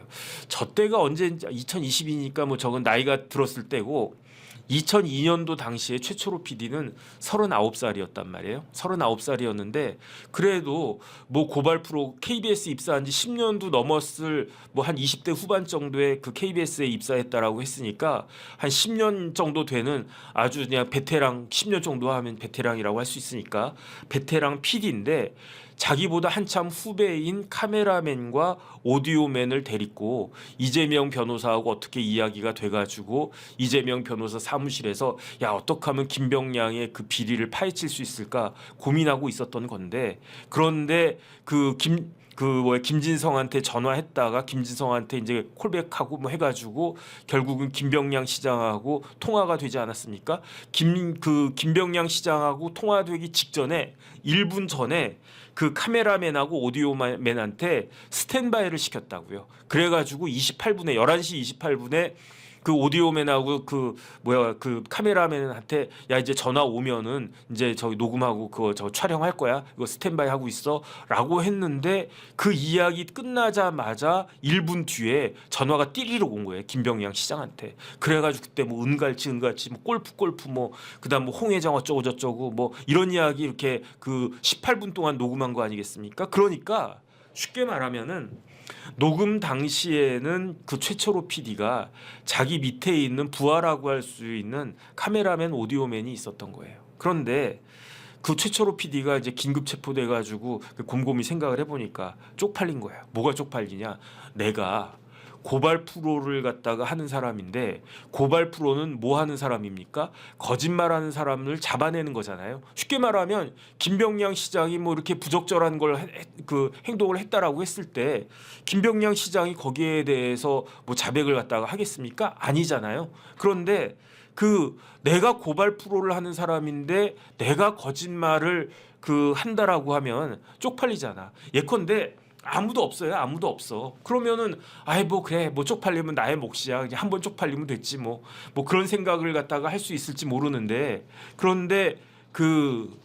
저 때가 언제 2020이니까 뭐 저건 나이가 들었을 때고 2002년도 당시에 최초로 PD는 39살이었단 말이에요. 39살이었는데 그래도 뭐 고발 프로 KBS 입사한 지 10년도 넘었을 뭐 한 20대 후반 정도의 그 KBS에 입사했다라고 했으니까 한 10년 정도 되는 아주 그냥 베테랑 10년 정도 하면 베테랑이라고 할 수 있으니까 베테랑 PD인데 자기보다 한참 후배인 카메라맨과 오디오맨을 데리고 이재명 변호사하고 어떻게 이야기가 돼가지고 이재명 변호사 사무실에서 야 어떻게 하면 김병량의 그 비리를 파헤칠 수 있을까 고민하고 있었던 건데 그런데 김진성한테 전화했다가 김진성한테 이제 콜백하고 뭐 해가지고 결국은 김병량 시장하고 통화가 되지 않았습니까? 김병량 시장하고 통화되기 직전에 1분 전에 그 카메라맨하고 오디오맨한테 스탠바이를 시켰다고요. 그래가지고 28분에 11시 28분에 그 오디오맨하고 그 카메라맨한테 야 이제 전화 오면은 이제 저기 녹음하고 그거 저 촬영할 거야. 이거 스탠바이 하고 있어라고 했는데 그 이야기 끝나자마자 1분 뒤에 전화가 띠리록 온 거예요. 김병양 시장한테. 그래가지고 그때 뭐 은갈치 뭐 골프 뭐 그다음 뭐 홍해장 어쩌고 저쩌고 뭐 이런 이야기 이렇게 그 18분 동안 녹음한 거 아니겠습니까? 그러니까 쉽게 말하면은 녹음 당시에는 그 최철호 PD가 자기 밑에 있는 부하라고 할 수 있는 카메라맨, 오디오맨이 있었던 거예요. 그런데 그 최철호 PD가 이제 긴급 체포돼 가지고 곰곰이 생각을 해보니까 쪽팔린 거예요. 뭐가 쪽팔리냐? 내가 고발 프로를 갖다가 하는 사람인데 고발 프로는 뭐 하는 사람입니까? 거짓말하는 사람을 잡아내는 거잖아요. 쉽게 말하면 김병양 시장이 뭐 이렇게 부적절한 그 행동을 했다라고 했을 때 김병양 시장이 거기에 대해서 뭐 자백을 갖다가 하겠습니까? 아니잖아요. 그런데 그 내가 고발 프로를 하는 사람인데 내가 거짓말을 그 한다라고 하면 쪽팔리잖아. 예컨대 아무도 없어요. 아무도 없어. 그러면은 아이 뭐 그래 뭐 쪽팔리면 나의 몫이야. 그냥 한번 쪽팔리면 됐지 뭐 그런 생각을 갖다가 할 수 있을지 모르는데 그런데 그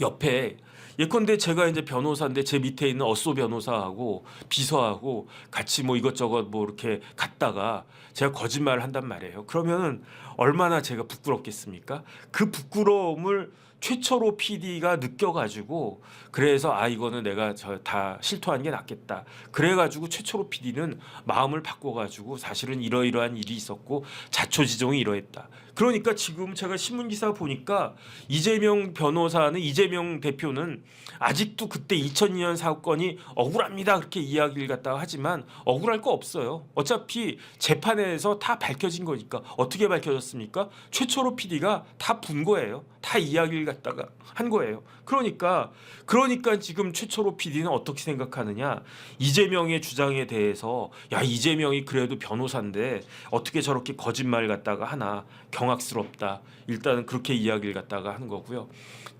옆에 예컨대 제가 이제 변호사인데 제 밑에 있는 어쏘 변호사하고 비서하고 같이 뭐 이것저것 뭐 이렇게 갔다가 제가 거짓말을 한단 말이에요. 그러면은 얼마나 제가 부끄럽겠습니까? 그 부끄러움을 최철호 PD가 느껴가지고 그래서 이거는 내가 다 실토한 게 낫겠다. 그래가지고 최철호 PD는 마음을 바꿔가지고 사실은 이러이러한 일이 있었고 자초지종이 이러했다. 그러니까 지금 제가 신문기사 보니까 이재명 대표는 아직도 그때 2002년 사건이 억울합니다 그렇게 이야기를 갖다가 하지만 억울할 거 없어요. 어차피 재판에서 다 밝혀진 거니까. 어떻게 밝혀졌습니까? 최철호 PD가 다 분 거예요. 다 이야기를 갖다가 한 거예요. 그러니까 지금 최철호 PD는 어떻게 생각하느냐? 이재명의 주장에 대해서 야 이재명이 그래도 변호사인데 어떻게 저렇게 거짓말 갖다가 하나 경악스럽다. 일단은 그렇게 이야기를 갖다가 하는 거고요.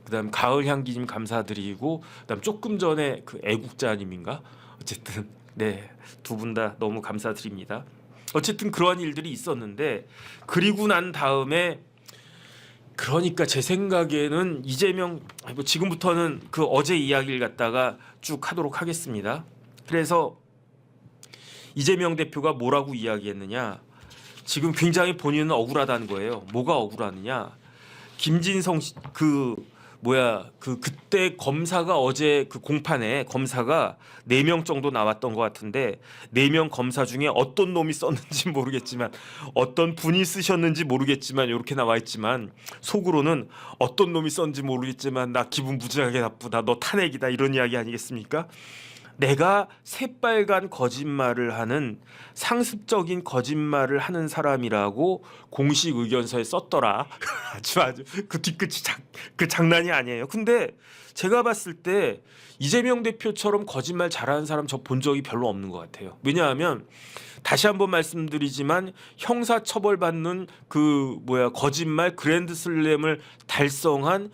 그다음 가을향기님 감사드리고 그다음 조금 전에 그 애국자님인가 어쨌든 네 두 분 다 너무 감사드립니다. 어쨌든 그러한 일들이 있었는데 그리고 난 다음에 그러니까 제 생각에는 이재명 지금부터는 그 어제 이야기를 갖다가 쭉 하도록 하겠습니다. 그래서 이재명 대표가 뭐라고 이야기했느냐? 지금 굉장히 본인은 억울하다는 거예요. 뭐가 억울하느냐? 김진성 그때 검사가 어제 그 공판에 검사가 4명 정도 나왔던 것 같은데 4명 검사 중에 어떤 놈이 썼는지 모르겠지만 어떤 분이 쓰셨는지 모르겠지만 이렇게 나와 있지만 속으로는 어떤 놈이 썼는지 모르겠지만 나 기분 무지하게 나쁘다. 너 탄핵이다. 이런 이야기 아니겠습니까? 내가 새빨간 거짓말을 하는 상습적인 거짓말을 하는 사람이라고 공식 의견서에 썼더라. 아주 그 뒤끝이 그 장난이 아니에요. 근데 제가 봤을 때 이재명 대표처럼 거짓말 잘하는 사람 저 본 적이 별로 없는 것 같아요. 왜냐하면 다시 한번 말씀드리지만 형사처벌받는 거짓말 그랜드슬램을 달성한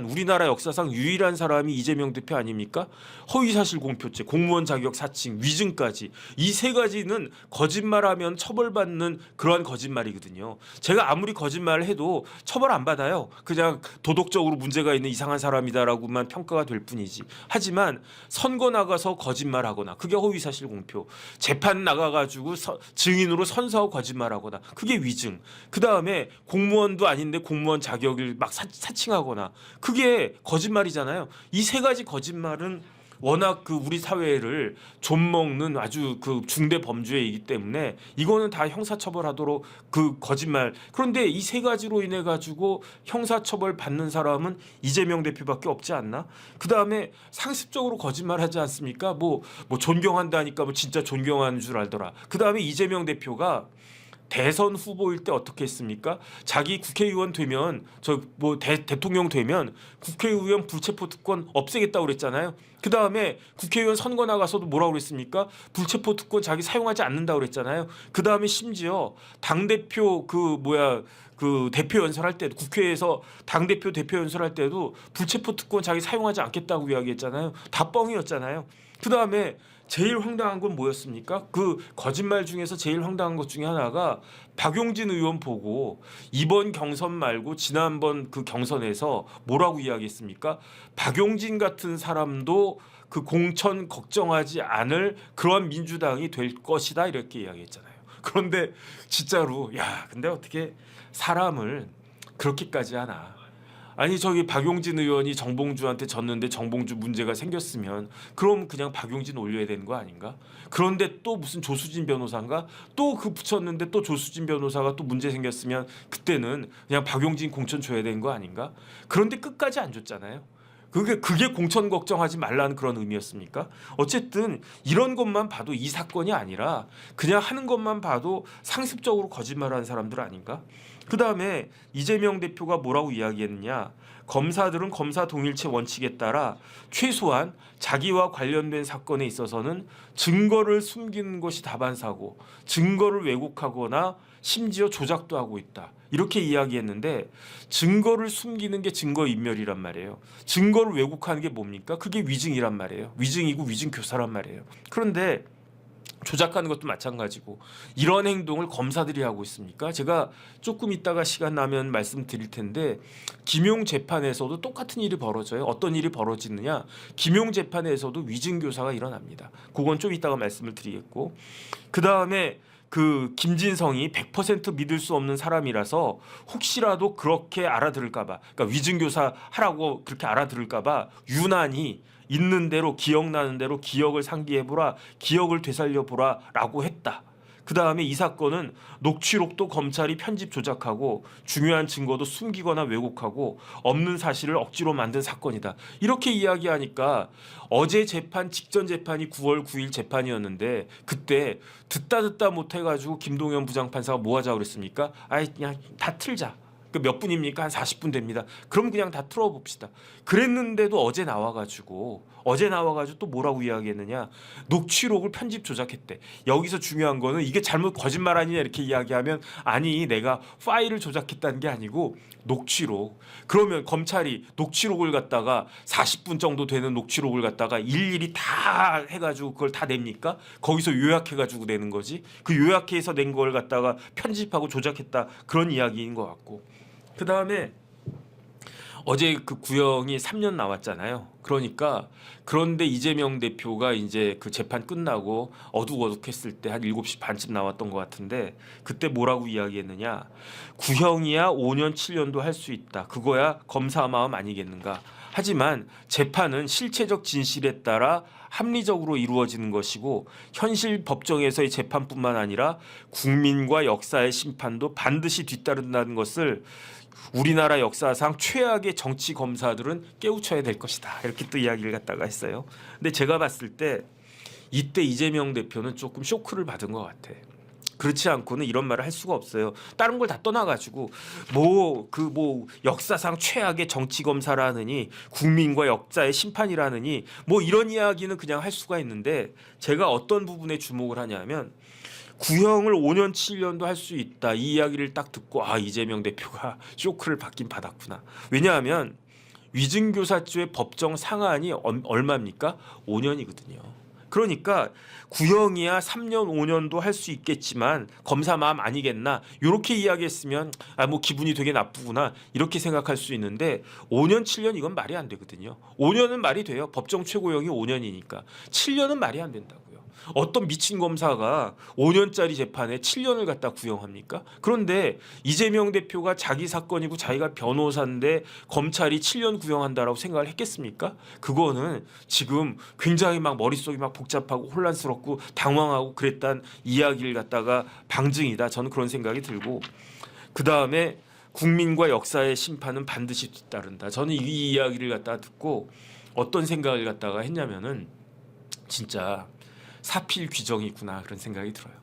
우리나라 역사상 유일한 사람이 이재명 대표 아닙니까? 허위사실 공표죄, 공무원 자격 사칭, 위증까지 이 3가지는 거짓말하면 처벌받는 그러한 거짓말이거든요. 제가 아무리 거짓말을 해도 처벌 안 받아요. 그냥 도덕적으로 문제가 있는 이상한 사람이다라고만 평가가 될 뿐이지. 하지만 선거 나가서 거짓말하거나 그게 허위사실 공표, 재판 나가가지고 증인으로 선서하고 거짓말하거나 그게 위증. 그 다음에 공무원도 아닌데 공무원 자격을 막 사칭하거나 그게 거짓말이잖아요. 이 3가지 거짓말은 워낙 우리 사회를 좀먹는 아주 중대 범죄이기 때문에 이거는 다 형사처벌하도록 거짓말. 그런데 이 3가지로 인해 가지고 형사처벌 받는 사람은 이재명 대표밖에 없지 않나? 그 다음에 상습적으로 거짓말하지 않습니까? 뭐 존경한다니까 뭐 진짜 존경하는 줄 알더라. 그 다음에 이재명 대표가 대선 후보일 때 어떻게 했습니까? 자기 국회의원 되면 대통령 되면 국회의원 불체포 특권 없애겠다고 그랬잖아요. 그 다음에 국회의원 선거 나가서도 뭐라고 그랬습니까? 불체포 특권 자기 사용하지 않는다고 그랬잖아요. 그 다음에 심지어 당대표 그 대표 연설할 때도 국회에서 당대표 대표 연설할 때도 불체포 특권 자기 사용하지 않겠다고 이야기했잖아요. 다 뻥이었잖아요. 그 다음에 제일 황당한 건 뭐였습니까? 그 거짓말 중에서 제일 황당한 것 중에 하나가 박용진 의원 보고 이번 경선 말고 지난번 그 경선에서 뭐라고 이야기했습니까? 박용진 같은 사람도 그 공천 걱정하지 않을 그러한 민주당이 될 것이다 이렇게 이야기했잖아요. 그런데 진짜로 근데 어떻게 사람을 그렇게까지 하나? 아니 저기 박용진 의원이 정봉주한테 졌는데 정봉주 문제가 생겼으면 그럼 그냥 박용진 올려야 되는 거 아닌가? 그런데 또 무슨 조수진 변호사인가? 또 그 붙였는데 또 조수진 변호사가 또 문제 생겼으면 그때는 그냥 박용진 공천 줘야 되는 거 아닌가? 그런데 끝까지 안 줬잖아요. 그게 공천 걱정하지 말라는 그런 의미였습니까? 어쨌든 이런 것만 봐도 이 사건이 아니라 그냥 하는 것만 봐도 상습적으로 거짓말하는 사람들 아닌가? 그 다음에 이재명 대표가 뭐라고 이야기했느냐? 검사들은 검사 동일체 원칙에 따라 최소한 자기와 관련된 사건에 있어서는 증거를 숨기는 것이 다반사고 증거를 왜곡하거나 심지어 조작도 하고 있다. 이렇게 이야기했는데 증거를 숨기는 게 증거인멸이란 말이에요. 증거를 왜곡하는 게 뭡니까? 그게 위증이란 말이에요. 위증이고 위증교사란 말이에요. 그런데 조작하는 것도 마찬가지고 이런 행동을 검사들이 하고 있습니까? 제가 조금 있다가 시간 나면 말씀드릴 텐데 김용 재판에서도 똑같은 일이 벌어져요. 어떤 일이 벌어지느냐? 김용 재판에서도 위증교사가 일어납니다. 그건 좀 이따가 말씀을 드리겠고 그 다음에 그 김진성이 100% 믿을 수 없는 사람이라서 혹시라도 그렇게 알아들을까봐 그러니까 위증교사 하라고 그렇게 알아들을까봐 유난히 있는 대로 기억나는 대로 기억을 상기해보라 기억을 되살려보라 라고 했다. 그 다음에 이 사건은 녹취록도 검찰이 편집 조작하고 중요한 증거도 숨기거나 왜곡하고 없는 사실을 억지로 만든 사건이다. 이렇게 이야기하니까 어제 재판 직전 재판이 9월 9일 재판이었는데 그때 듣다 못해가지고 김동연 부장판사가 뭐 하자고 그랬습니까? 그냥 다 틀자. 그 몇 분입니까? 한 40분 됩니다. 그럼 그냥 다 틀어봅시다. 그랬는데도 어제 나와가지고 또 뭐라고 이야기했느냐? 녹취록을 편집 조작했대. 여기서 중요한 거는 이게 잘못 거짓말 아니냐 이렇게 이야기하면 아니 내가 파일을 조작했다는 게 아니고 녹취록. 그러면 검찰이 녹취록을 갖다가 40분 정도 되는 녹취록을 갖다가 일일이 다 해가지고 그걸 다 냅니까? 거기서 요약해가지고 내는 거지. 그 요약해서 낸 걸 갖다가 편집하고 조작했다 그런 이야기인 것 같고. 그 다음에 어제 그 구형이 3년 나왔잖아요. 그런데 이재명 대표가 이제 그 재판 끝나고 어둑어둑했을 때 한 7시 반쯤 나왔던 것 같은데 그때 뭐라고 이야기했느냐? 구형이야 5년 7년도 할 수 있다. 그거야 검사 마음 아니겠는가? 하지만 재판은 실체적 진실에 따라 합리적으로 이루어지는 것이고 현실 법정에서의 재판뿐만 아니라 국민과 역사의 심판도 반드시 뒤따른다는 것을 우리나라 역사상 최악의 정치 검사들은 깨우쳐야 될 것이다. 이렇게 또 이야기를 갖다가 했어요. 근데 제가 봤을 때 이때 이재명 대표는 조금 쇼크를 받은 것 같아. 그렇지 않고는 이런 말을 할 수가 없어요. 다른 걸 다 떠나가지고 역사상 최악의 정치 검사라느니 국민과 역사의 심판이라느니 이런 이야기는 그냥 할 수가 있는데 제가 어떤 부분에 주목을 하냐면 구형을 5년 7년도 할 수 있다 이 이야기를 딱 듣고 이재명 대표가 쇼크를 받긴 받았구나. 왜냐하면 위증교사죄 법정 상한이 얼마입니까? 5년이거든요. 그러니까 구형이야 3년 5년도 할 수 있겠지만 검사 마음 아니겠나 이렇게 이야기했으면 기분이 되게 나쁘구나 이렇게 생각할 수 있는데 5년 7년 이건 말이 안 되거든요. 5년은 말이 돼요. 법정 최고형이 5년이니까 7년은 말이 안 된다고요. 어떤 미친 검사가 5년짜리 재판에 7년을 갖다 구형합니까? 그런데 이재명 대표가 자기 사건이고 자기가 변호사인데 검찰이 7년 구형한다라고 생각을 했겠습니까? 그거는 지금 굉장히 머릿속이 복잡하고 혼란스럽고 당황하고 그랬단 이야기를 갖다가 방증이다. 저는 그런 생각이 들고 그 다음에 국민과 역사의 심판은 반드시 뒤따른다. 저는 이 이야기를 갖다가 듣고 어떤 생각을 갖다가 했냐면은 진짜 사필 규정이구나 그런 생각이 들어요.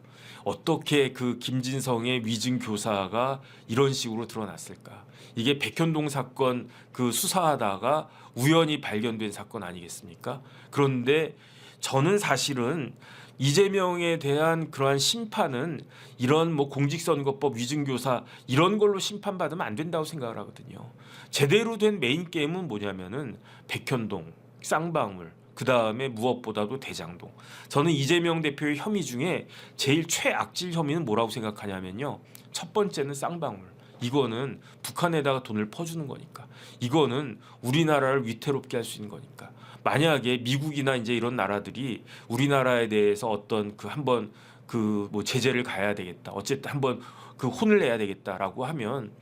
어떻게 그 김진성의 위증 교사가 이런 식으로 드러났을까? 이게 백현동 사건 그 수사하다가 우연히 발견된 사건 아니겠습니까? 그런데 저는 사실은 이재명에 대한 그러한 심판은 이런 뭐 공직선거법 위증교사 이런 걸로 심판받으면 안 된다고 생각을 하거든요. 제대로 된 메인 게임은 뭐냐면은 백현동, 쌍방울, 그 다음에 무엇보다도 대장동. 저는 이재명 대표의 혐의 중에 제일 최악질 혐의는 뭐라고 생각하냐면요. 첫 번째는 쌍방울. 이거는 북한에다가 돈을 퍼주는 거니까. 이거는 우리나라를 위태롭게 할 수 있는 거니까. 만약에 미국이나 이제 이런 나라들이 우리나라에 대해서 어떤 그 한번 그 뭐 제재를 가야 되겠다. 어쨌든 한번 그 혼을 내야 되겠다라고 하면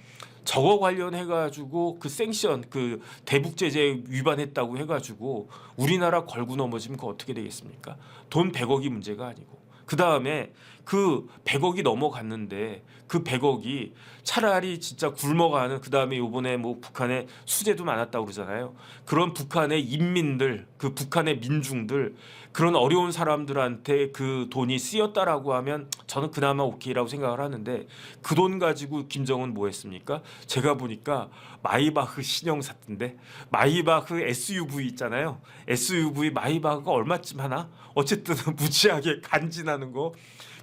저거 관련해 가지고 그 생션 그 대북 제재 위반했다고 해 가지고 우리나라 걸고 넘어지면 그거 어떻게 되겠습니까? 돈 100억이 문제가 아니고. 그다음에 그 100억이 넘어갔는데 그 100억이 차라리 진짜 굶어가는 그다음에 요번에 뭐 북한에 수재도 많았다고 그러잖아요. 그런 북한의 인민들, 그 북한의 민중들 그런 어려운 사람들한테 그 돈이 쓰였다라고 하면 저는 그나마 오케이라고 생각을 하는데 그 돈 가지고 김정은 뭐 했습니까? 제가 보니까 마이바흐 신형 샀던데 마이바흐 SUV 있잖아요. SUV 마이바흐가 얼마쯤 하나? 어쨌든 무지하게 간지나는 거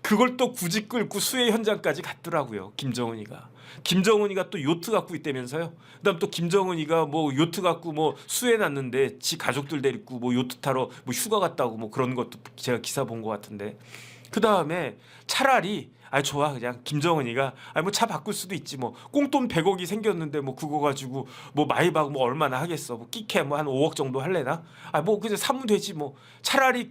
그걸 또 굳이 끌고 수해 현장까지 갔더라고요. 김정은이가 또 요트 갖고 있다면서요. 그다음 또 김정은이가 뭐 요트 갖고 뭐 수해 났는데 지 가족들 데리고 뭐 요트 타러 뭐 휴가 갔다고 뭐 그런 것도 제가 기사 본 것 같은데. 그다음에 차라리 좋아 그냥 김정은이가 뭐 차 바꿀 수도 있지 뭐 꽁돈 100억이 생겼는데 뭐 그거 가지고 뭐 마이바흐 뭐 얼마나 하겠어 뭐 끼케 뭐 한 5억 정도 할래나 뭐 그냥 사면 되지 뭐 차라리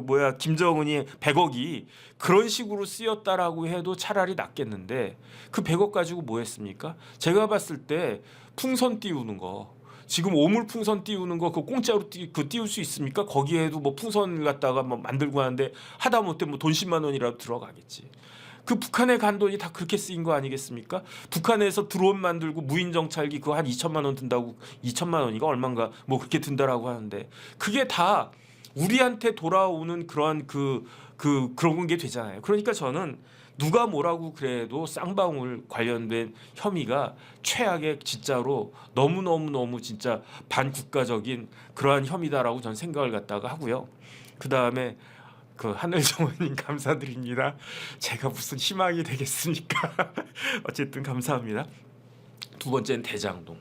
뭐야 김정은이 100억이 그런 식으로 쓰였다라고 해도 차라리 낫겠는데 그 100억 가지고 뭐 했습니까? 제가 봤을 때 풍선 띄우는 거 지금 오물 풍선 띄우는 거 그 공짜로 띄울 수 있습니까? 거기에도 뭐 풍선을 갖다가 뭐 만들고 하는데 하다못해 뭐 돈 10만 원이라도 들어가겠지. 그 북한에 간 돈이 다 그렇게 쓰인 거 아니겠습니까? 북한에서 드론 만들고 무인 정찰기 그거 한 2천만 원 든다고 2천만 원이가 얼마인가 뭐 그렇게 든다라고 하는데 그게 다 우리한테 돌아오는 그러한 그런 게 되잖아요. 그러니까 저는 누가 뭐라고 그래도 쌍방울 관련된 혐의가 최악의 진짜로 너무 진짜 반국가적인 그러한 혐의다라고 저는 생각을 갖다가 하고요. 그 다음에 그 하늘정원님 감사드립니다. 제가 무슨 희망이 되겠습니까? 어쨌든 감사합니다. 두 번째는 대장동.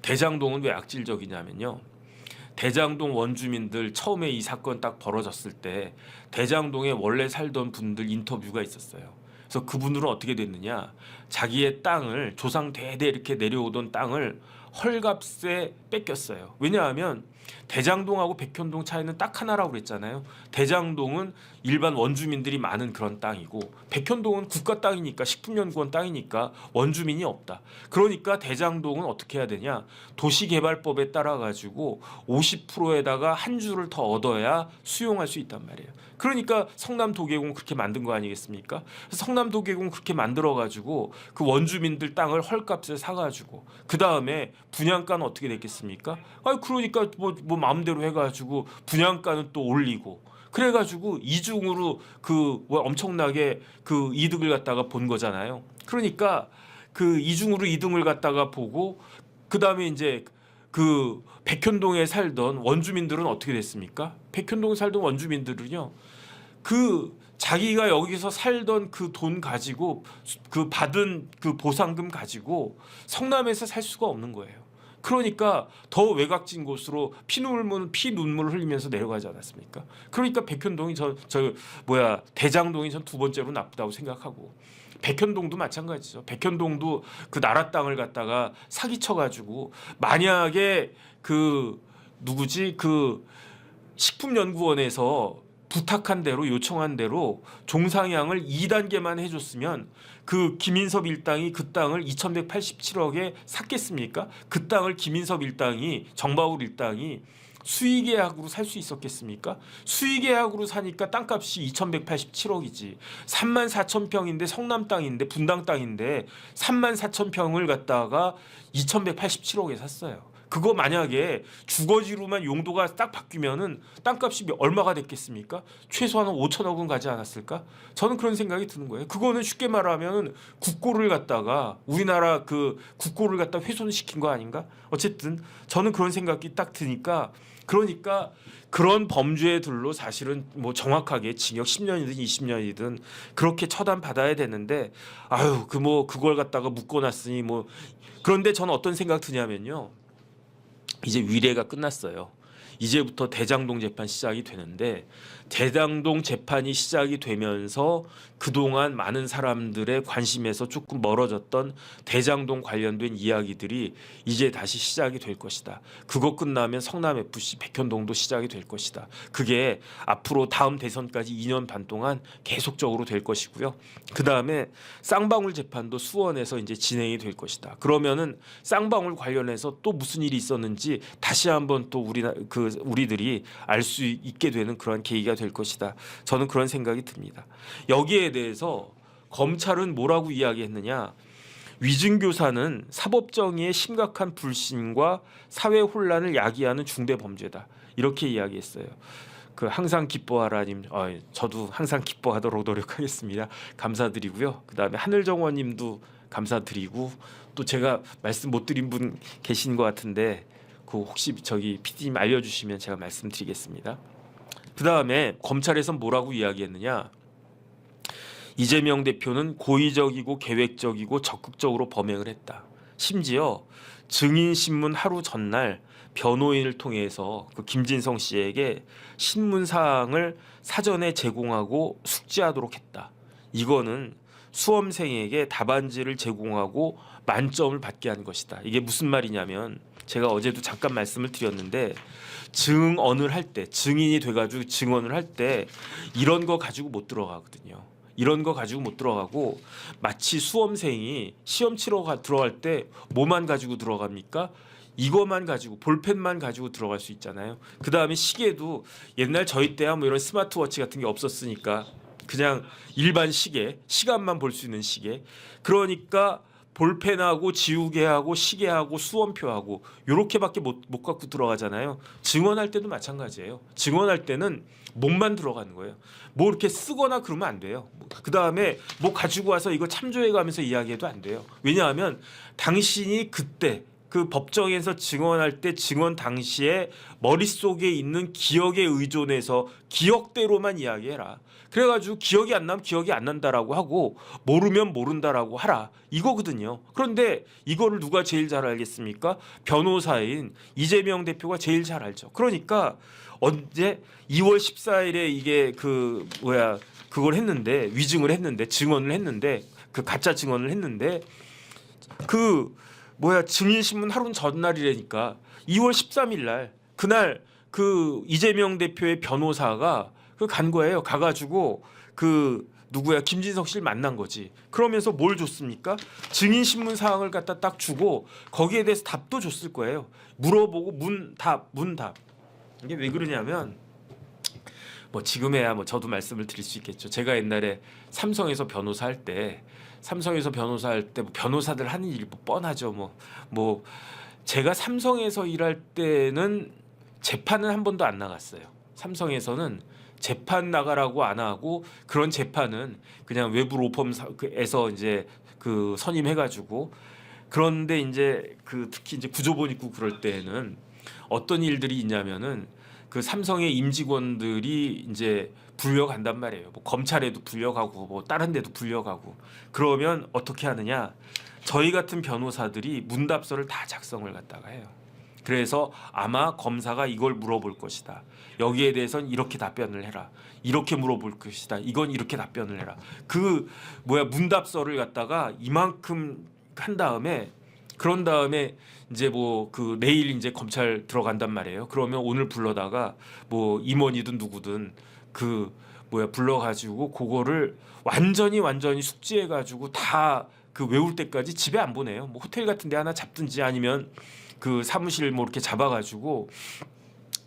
대장동은 왜 악질적이냐면요. 대장동 원주민들 처음에 이 사건 딱 벌어졌을 때 대장동에 원래 살던 분들 인터뷰가 있었어요. 그래서 그분들은 어떻게 됐느냐? 자기의 땅을 조상 대대 이렇게 내려오던 땅을 헐값에 뺏겼어요. 왜냐하면 대장동하고 백현동 차이는 딱 하나라고 그랬잖아요. 대장동은 일반 원주민들이 많은 그런 땅이고 백현동은 국가 땅이니까 식품연구원 땅이니까 원주민이 없다. 그러니까 대장동은 어떻게 해야 되냐? 도시개발법에 따라 가지고 50%에다가 한 주를 더 얻어야 수용할 수 있단 말이에요. 그러니까 성남도계공 그렇게 만든 거 아니겠습니까? 성남도계공 그렇게 만들어 가지고 그 원주민들 땅을 헐값에 사 가지고 그 다음에 분양가는 어떻게 됐겠습니까? 그러니까 뭐 마음대로 해가지고 분양가는 또 올리고 그래가지고 이중으로 엄청나게 그 이득을 갖다가 본 거잖아요. 그러니까 그 이중으로 이득을 갖다가 보고 그 다음에 이제 그 백현동에 살던 원주민들은 어떻게 됐습니까? 백현동에 살던 원주민들은요. 그 자기가 여기서 살던 그 돈 가지고 그 받은 그 보상금 가지고 성남에서 살 수가 없는 거예요. 그러니까 더 외곽진 곳으로 피눈물을 흘리면서 내려가지 않았습니까? 그러니까 백현동이 대장동이 전 두 번째로 나쁘다고 생각하고 백현동도 마찬가지죠. 백현동도 그 나라 땅을 갖다가 사기쳐가지고 만약에 그 식품연구원에서 부탁한 대로 요청한 대로 종상향을 2단계만 해줬으면 그 김인섭 일당이 그 땅을 2,187억에 샀겠습니까? 그 땅을 김인섭 일당이 정바울 일당이 수의계약으로 살 수 있었겠습니까? 수의계약으로 사니까 땅값이 2,187억이지. 34,000평인데 성남 땅인데 분당 땅인데 34,000평을 갖다가 2,187억에 샀어요. 그거 만약에 주거지로만 용도가 딱 바뀌면은 땅값이 얼마가 됐겠습니까? 최소한 5천억은 가지 않았을까? 저는 그런 생각이 드는 거예요. 그거는 쉽게 말하면 국고를 갖다가 우리나라 그 국고를 갖다 훼손시킨 거 아닌가? 어쨌든 저는 그런 생각이 딱 드니까 그러니까 그런 범죄들로 사실은 뭐 정확하게 징역 10년이든 20년이든 그렇게 처단 받아야 되는데 아유 그 뭐 그걸 갖다가 묶어놨으니 뭐 그런데 저는 어떤 생각 드냐면요. 이제 위례가 끝났어요. 이제부터 대장동 재판 시작이 되는데 대장동 재판이 시작이 되면서 그동안 많은 사람들의 관심에서 조금 멀어졌던 대장동 관련된 이야기들이 이제 다시 시작이 될 것이다. 그거 끝나면 성남FC 백현동도 시작이 될 것이다. 그게 앞으로 다음 대선까지 2년 반 동안 계속적으로 될 것이고요. 그다음에 쌍방울 재판도 수원에서 이제 진행이 될 것이다. 그러면은 쌍방울 관련해서 또 무슨 일이 있었는지 다시 한번 또 우리들이 알 수 있게 되는 그런 계기가 될 것이다. 저는 그런 생각이 듭니다. 여기에 대해서 검찰은 뭐라고 이야기했느냐? 위증교사는 사법정의의 심각한 불신과 사회 혼란을 야기하는 중대 범죄다. 이렇게 이야기했어요. 그 항상 기뻐하라님, 저도 항상 기뻐하도록 노력하겠습니다. 감사드리고요. 그다음에 하늘정원님도 감사드리고 또 제가 말씀 못 드린 분 계신 것 같은데 그 혹시 저기 PD님 알려주시면 제가 말씀드리겠습니다. 그 다음에 검찰에선 뭐라고 이야기했느냐? 이재명 대표는 고의적이고 계획적이고 적극적으로 범행을 했다. 심지어 증인신문 하루 전날 변호인을 통해서 그 김진성 씨에게 신문사항을 사전에 제공하고 숙지하도록 했다. 이거는 수험생에게 답안지를 제공하고 만점을 받게 한 것이다. 이게 무슨 말이냐면 제가 어제도 잠깐 말씀을 드렸는데 증언을 할 때 증인이 돼가지고 증언을 할 때 이런 거 가지고 못 들어가거든요. 이런 거 가지고 못 들어가고 마치 수험생이 시험 치러 들어갈 때 뭐만 가지고 들어갑니까? 이거만 가지고 볼펜만 가지고 들어갈 수 있잖아요. 그 다음에 시계도 옛날 저희 때야 뭐 이런 스마트워치 같은 게 없었으니까 그냥 일반 시계, 시간만 볼 수 있는 시계. 그러니까 볼펜하고 지우개하고 시계하고 수험표하고 요렇게밖에 못 갖고 들어가잖아요. 증언할 때도 마찬가지예요. 증언할 때는 몸만 들어가는 거예요. 뭐 이렇게 쓰거나 그러면 안 돼요. 그 다음에 뭐 가지고 와서 이거 참조해가면서 이야기해도 안 돼요. 왜냐하면 당신이 그때 그 법정에서 증언할 때 증언 당시에 머릿속에 있는 기억에 의존해서 기억대로만 이야기해라. 그래가지고 기억이 안 나면 기억이 안 난다라고 하고 모르면 모른다라고 하라. 이거거든요. 그런데 이거를 누가 제일 잘 알겠습니까? 변호사인 이재명 대표가 제일 잘 알죠. 그러니까 언제 2월 14일에 이게 그걸 했는데 위증을 했는데 증언을 했는데 그 가짜 증언을 했는데 증인신문 하루 전날이라니까 2월 13일 날 그날 그 이재명 대표의 변호사가 간 거예요. 가가지고 김진석 씨를 만난 거지. 그러면서 뭘 줬습니까? 증인신문 사항을 갖다 딱 주고 거기에 대해서 답도 줬을 거예요. 물어보고 문답. 이게 왜 그러냐면 뭐 지금에야 뭐 저도 말씀을 드릴 수 있겠죠. 제가 옛날에 삼성에서 변호사 할 때 뭐 변호사들 하는 일이 뭐 뻔하죠. 뭐 제가 삼성에서 일할 때는 재판은 한 번도 안 나갔어요. 삼성에서는 재판 나가라고 안 하고 그런 재판은 그냥 외부 로펌에서 이제 그 선임해가지고 그런데 이제 특히 이제 구조본 있고 그럴 때는 어떤 일들이 있냐면은 그 삼성의 임직원들이 이제 불려간단 말이에요. 뭐 검찰에도 불려가고 뭐 다른 데도 불려가고 그러면 어떻게 하느냐? 저희 같은 변호사들이 문답서를 다 작성을 갖다가 해요. 그래서 아마 검사가 이걸 물어볼 것이다. 여기에 대해서는 이렇게 답변을 해라. 이렇게 물어볼 것이다. 이건 이렇게 답변을 해라. 문답서를 갖다가 이만큼 한 다음에 그런 다음에 이제 내일 이제 검찰 들어간단 말이에요. 그러면 오늘 불러다가 뭐 임원이든 누구든 불러가지고 그거를 완전히 숙지해가지고 다 외울 때까지 집에 안 보내요. 뭐 호텔 같은 데 하나 잡든지 아니면 그 사무실 뭐 이렇게 잡아가지고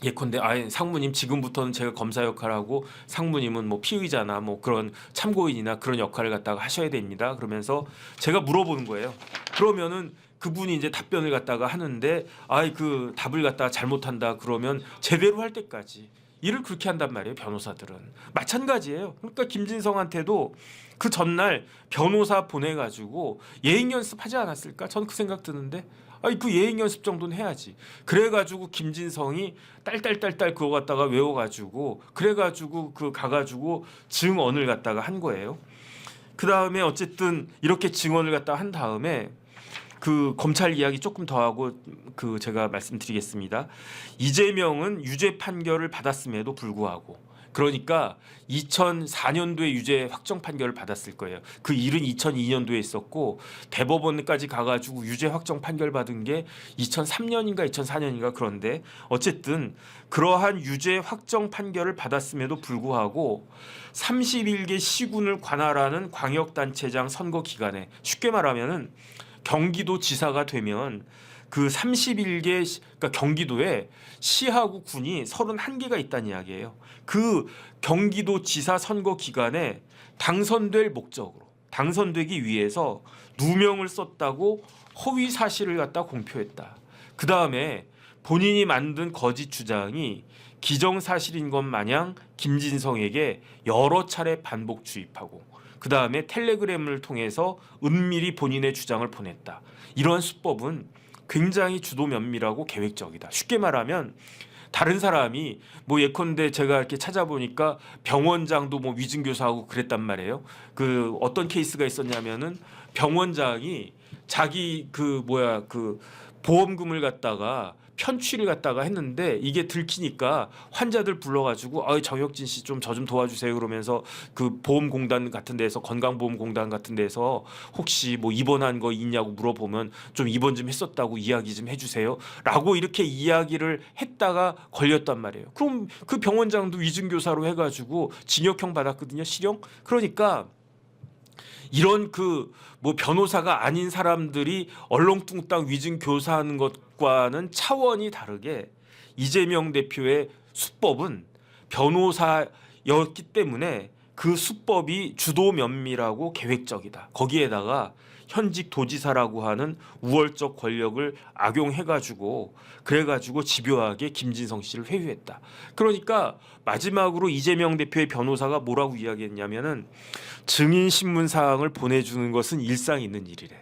예컨대 상무님 지금부터는 제가 검사 역할하고 상무님은 뭐 피의자나 뭐 그런 참고인이나 그런 역할을 갖다가 하셔야 됩니다. 그러면서 제가 물어보는 거예요. 그러면은 그분이 이제 답변을 갖다가 하는데 아이 그 답을 갖다가 잘못한다 그러면 제대로 할 때까지 일을 그렇게 한단 말이에요. 변호사들은 마찬가지예요. 그러니까 김진성한테도 그 전날 변호사 보내가지고 예행 연습하지 않았을까? 전 그 생각 드는데 아니 그 예행 연습 정도는 해야지. 그래가지고 김진성이 딸딸딸딸 그거 갖다가 외워가지고 그래가지고 그 가가지고 증언을 갖다가 한 거예요. 그 다음에 어쨌든 이렇게 증언을 갖다가 한 다음에 그 검찰 이야기 조금 더 하고 그 제가 말씀드리겠습니다. 이재명은 유죄 판결을 받았음에도 불구하고 그러니까 2004년도에 유죄 확정 판결을 받았을 거예요. 그 일은 2002년도에 있었고 대법원까지 가가지고 유죄 확정 판결 받은 게 2003년인가 2004년인가 그런데 어쨌든 그러한 유죄 확정 판결을 받았음에도 불구하고 31개 시군을 관할하는 광역단체장 선거 기간에 쉽게 말하면은 경기도지사가 되면 그 31개 그러니까 경기도에 시하고 군이 31개가 있다는 이야기예요. 그 경기도지사 선거 기간에 당선될 목적으로 당선되기 위해서 누명을 썼다고 허위 사실을 갖다 공표했다. 그 다음에 본인이 만든 거짓 주장이 기정사실인 것 마냥 김진성에게 여러 차례 반복 주입하고 그 다음에 텔레그램을 통해서 은밀히 본인의 주장을 보냈다. 이러한 수법은 굉장히 주도 면밀하고 계획적이다. 쉽게 말하면 다른 사람이 뭐 예컨대 제가 이렇게 찾아보니까 병원장도 뭐 위증교사하고 그랬단 말이에요. 그 어떤 케이스가 있었냐면은 병원장이 자기 그 보험금을 갖다가 편취를 갖다가 했는데 이게 들키니까 환자들 불러가지고 정혁진 씨 좀 저 좀 도와주세요 그러면서 그 보험공단 같은 데서 건강보험공단 같은 데서 혹시 뭐 입원한 거 있냐고 물어보면 좀 입원 좀 했었다고 이야기 좀 해주세요 라고 이렇게 이야기를 했다가 걸렸단 말이에요. 그럼 그 병원장도 위증교사로 해가지고 징역형 받았거든요. 실형. 그러니까 이런 그 뭐 변호사가 아닌 사람들이 얼렁뚱땅 위증 교사하는 것과는 차원이 다르게 이재명 대표의 수법은 변호사였기 때문에 그 수법이 주도 면밀하고 계획적이다. 거기에다가 현직 도지사라고 하는 우월적 권력을 악용해가지고 그래가지고 집요하게 김진성 씨를 회유했다. 그러니까 마지막으로 이재명 대표의 변호사가 뭐라고 이야기했냐면은 증인 신문 사항을 보내주는 것은 일상 있는 일이래.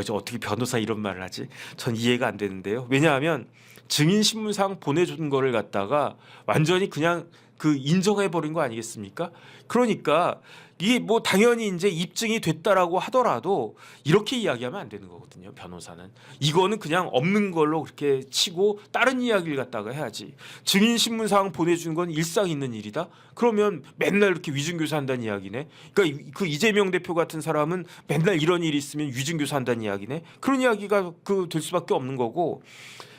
저 어떻게 변호사 이런 말을 하지? 전 이해가 안 되는데요. 왜냐하면 증인 신문 사항 보내주는 거를 갖다가 완전히 그냥 그 인정해버린 거 아니겠습니까? 그러니까 이게 뭐 당연히 이제 입증이 됐다라고 하더라도 이렇게 이야기하면 안 되는 거거든요. 변호사는 이거는 그냥 없는 걸로 그렇게 치고 다른 이야기를 갖다가 해야지. 증인 신문 사항 보내주는 건 일상 있는 일이다. 그러면 맨날 이렇게 위증교사 한다는 이야기네. 그러니까 그 이재명 대표 같은 사람은 맨날 이런 일이 있으면 위증교사 한다는 이야기네. 그런 이야기가 될 수밖에 없는 거고.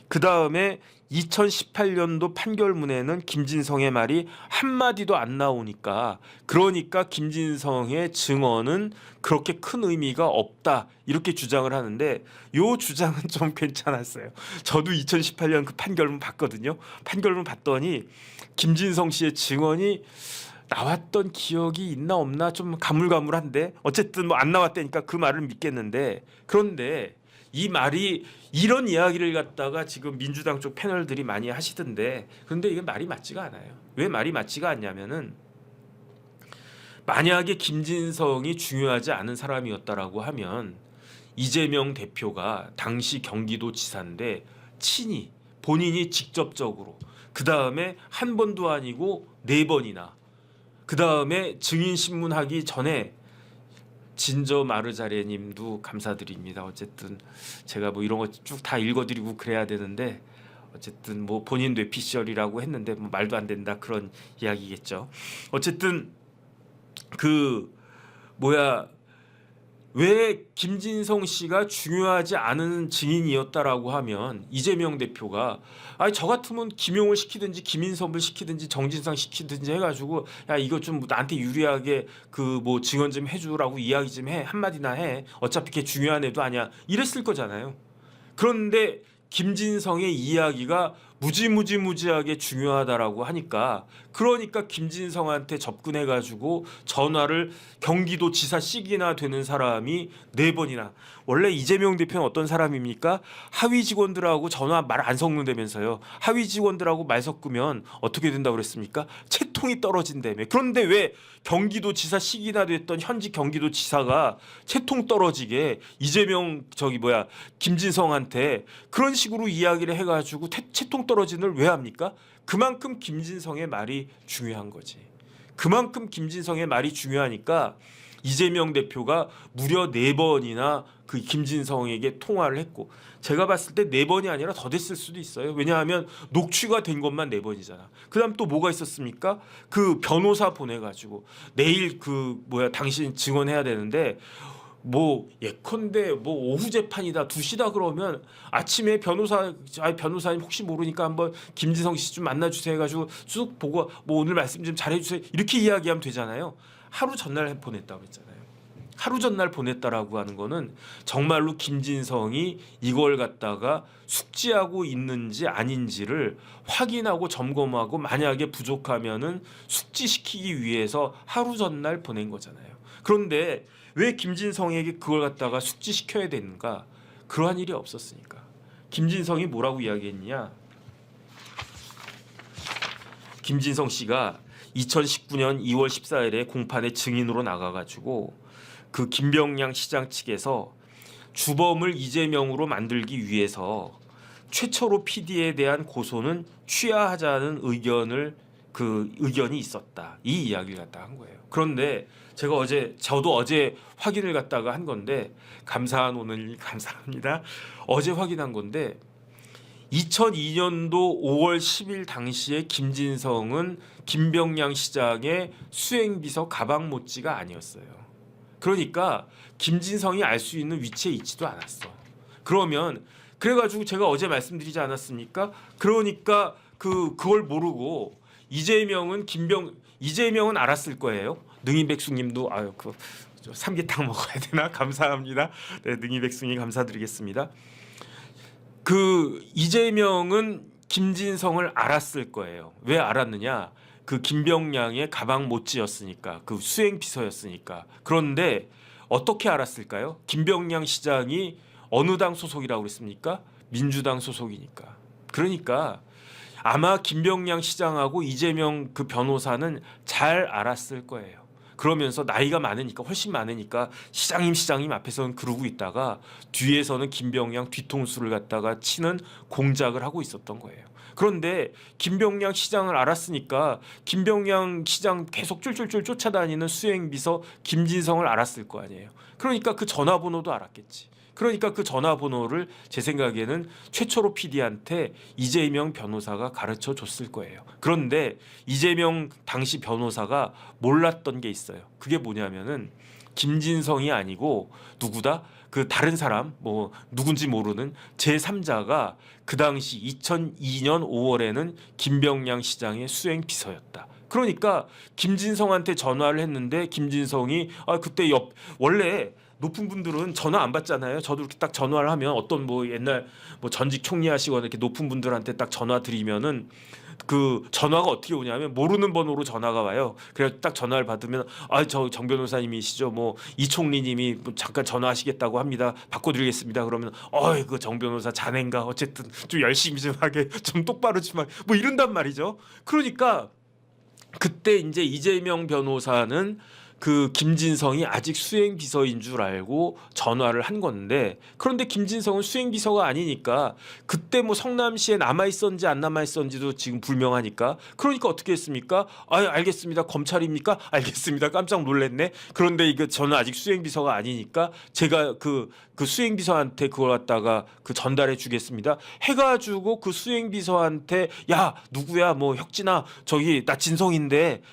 그 다음에 2018년도 판결문에는 김진성의 말이 한마디도 안 나오니까 그러니까 김진성의 증언은 그렇게 큰 의미가 없다 이렇게 주장을 하는데 요 주장은 좀 괜찮았어요. 저도 2018년 그 판결문 봤거든요. 판결문 봤더니 김진성 씨의 증언이 나왔던 기억이 있나 없나 좀 가물가물한데 어쨌든 뭐 안 나왔다니까 그 말을 믿겠는데 그런데 이 말이 이런 이야기를 갖다가 지금 민주당 쪽 패널들이 많이 하시던데 그런데 이게 말이 맞지가 않아요. 왜 말이 맞지가 않냐면은 만약에 김진성이 중요하지 않은 사람이었다라고 하면 이재명 대표가 당시 경기도지사인데 친히 본인이 직접적으로 그 다음에 한 번도 아니고 4번이나 그 다음에 증인 신문하기 전에 진저 마르자레님도 감사드립니다. 어쨌든 제가 뭐 이런 거 쭉 다 읽어드리고 그래야 되는데 어쨌든 뭐 본인 뇌피셜이라고 했는데 뭐 말도 안 된다 그런 이야기겠죠. 어쨌든 왜 김진성 씨가 중요하지 않은 증인이었다라고 하면 이재명 대표가 저 같으면 김용을 시키든지 김인섭을 시키든지 정진상 시키든지 해가지고 야 이거 좀 나한테 유리하게 그 뭐 증언 좀 해주라고 이야기 좀 해 한마디나 해 어차피 걔 중요한 애도 아니야 이랬을 거잖아요. 그런데 김진성의 이야기가 무지무지하게 중요하다라고 하니까 그러니까 김진성한테 접근해가지고 전화를 경기도지사씩이나 되는 사람이 4번이나. 원래 이재명 대표는 어떤 사람입니까? 하위 직원들하고 전화 말 안 섞는다면서요. 하위 직원들하고 말 섞으면 어떻게 된다고 그랬습니까? 채통이 떨어진다며. 그런데 왜 경기도지사씩이나 됐던 현직 경기도지사가 채통 떨어지게 이재명 김진성한테 그런 식으로 이야기를 해가지고 채통 떨어진을 왜 합니까? 그만큼 김진성의 말이 중요한 거지. 그만큼 김진성의 말이 중요하니까 이재명 대표가 무려 4번이나 그 김진성에게 통화를 했고, 제가 봤을 때 4번이 아니라 더 됐을 수도 있어요. 왜냐하면 녹취가 된 것만 4번이잖아. 그다음 또 뭐가 있었습니까? 그 변호사 보내가지고 내일 당신 증언해야 되는데 예컨대 오후 재판이다 2시다 그러면 아침에 변호사님 혹시 모르니까 한번 김진성 씨 좀 만나주세요 해가지고 쭉 보고 오늘 말씀 좀 잘해주세요 이렇게 이야기하면 되잖아요. 하루 전날 보냈다고 했잖아요. 하루 전날 보냈다라고 하는 거는 정말로 김진성이 이걸 갖다가 숙지하고 있는지 아닌지를 확인하고 점검하고 만약에 부족하면은 숙지시키기 위해서 하루 전날 보낸 거잖아요. 그런데 왜 김진성에게 그걸 갖다가 숙지시켜야 되는가? 그러한 일이 없었으니까. 김진성이 뭐라고 이야기했냐? 김진성 씨가 2019년 2월 14일에 공판에 증인으로 나가가지고 그 김병량 시장 측에서 주범을 이재명으로 만들기 위해서 최철호 PD에 대한 고소는 취하하자는 의견이 있었다. 이 이야기를 갖다 한 거예요. 그런데 저도 어제 확인을 갖다가 한 건데 감사한 오늘 감사합니다. 어제 확인한 건데 2002년도 5월 10일 당시에 김진성은 김병량 시장의 수행비서 가방 모찌가 아니었어요. 그러니까 김진성이 알 수 있는 위치에 있지도 않았어. 그래가지고 제가 어제 말씀드리지 않았습니까? 그러니까 그걸 모르고 이재명은 알았을 거예요. 능이백숙님도 삼계탕 먹어야 되나? 감사합니다. 네, 능이백숙님 감사드리겠습니다. 이재명은 김진성을 알았을 거예요. 왜 알았느냐? 김병량의 가방 모찌였으니까, 수행 비서였으니까. 그런데 어떻게 알았을까요? 김병량 시장이 어느 당 소속이라고 그랬습니까? 민주당 소속이니까. 그러니까 아마 김병량 시장하고 이재명 변호사는 잘 알았을 거예요. 그러면서 나이가 많으니까 훨씬 많으니까 시장님 앞에서는 그러고 있다가 뒤에서는 김병량 뒤통수를 갖다가 치는 공작을 하고 있었던 거예요. 그런데 김병량 시장을 알았으니까 김병량 시장 계속 쫄쫄쫄 쫓아다니는 수행비서 김진성을 알았을 거 아니에요. 그러니까 그 전화번호도 알았겠지. 그러니까 그 전화번호를 제 생각에는 최철호 PD한테 이재명 변호사가 가르쳐 줬을 거예요. 그런데 이재명 당시 변호사가 몰랐던 게 있어요. 그게 뭐냐면은 김진성이 아니고 누구다? 다른 사람 누군지 모르는 제3자가 그 당시 2002년 5월에는 김병량 시장의 수행 비서였다. 그러니까 김진성한테 전화를 했는데 김진성이 그때 원래 높은 분들은 전화 안 받잖아요. 저도 이렇게 딱 전화를 하면 어떤 옛날 전직 총리 하시거나 이렇게 높은 분들한테 딱 전화 드리면은 전화가 어떻게 오냐면 모르는 번호로 전화가 와요. 그래서 딱 전화를 받으면 저 정 변호사님이시죠? 이 총리님이 잠깐 전화하시겠다고 합니다. 바꿔드리겠습니다. 그러면 그 정 변호사 자네인가? 어쨌든 좀 열심히 좀 하게 좀 똑바로 좀 하게 이런단 말이죠. 그러니까 그때 이제 이재명 변호사는 김진성이 아직 수행비서인 줄 알고 전화를 한 건데, 그런데 김진성은 수행비서가 아니니까 그때 성남시에 남아있었는지 안 남아있었는지도 지금 불명하니까, 그러니까 어떻게 했습니까? 알겠습니다. 검찰입니까? 알겠습니다. 깜짝 놀랐네. 그런데 저는 아직 수행비서가 아니니까 제가 그 수행비서한테 그걸 갖다가 전달해 주겠습니다 해가지고 그 수행비서한테 야 누구야 혁진아 나 진성인데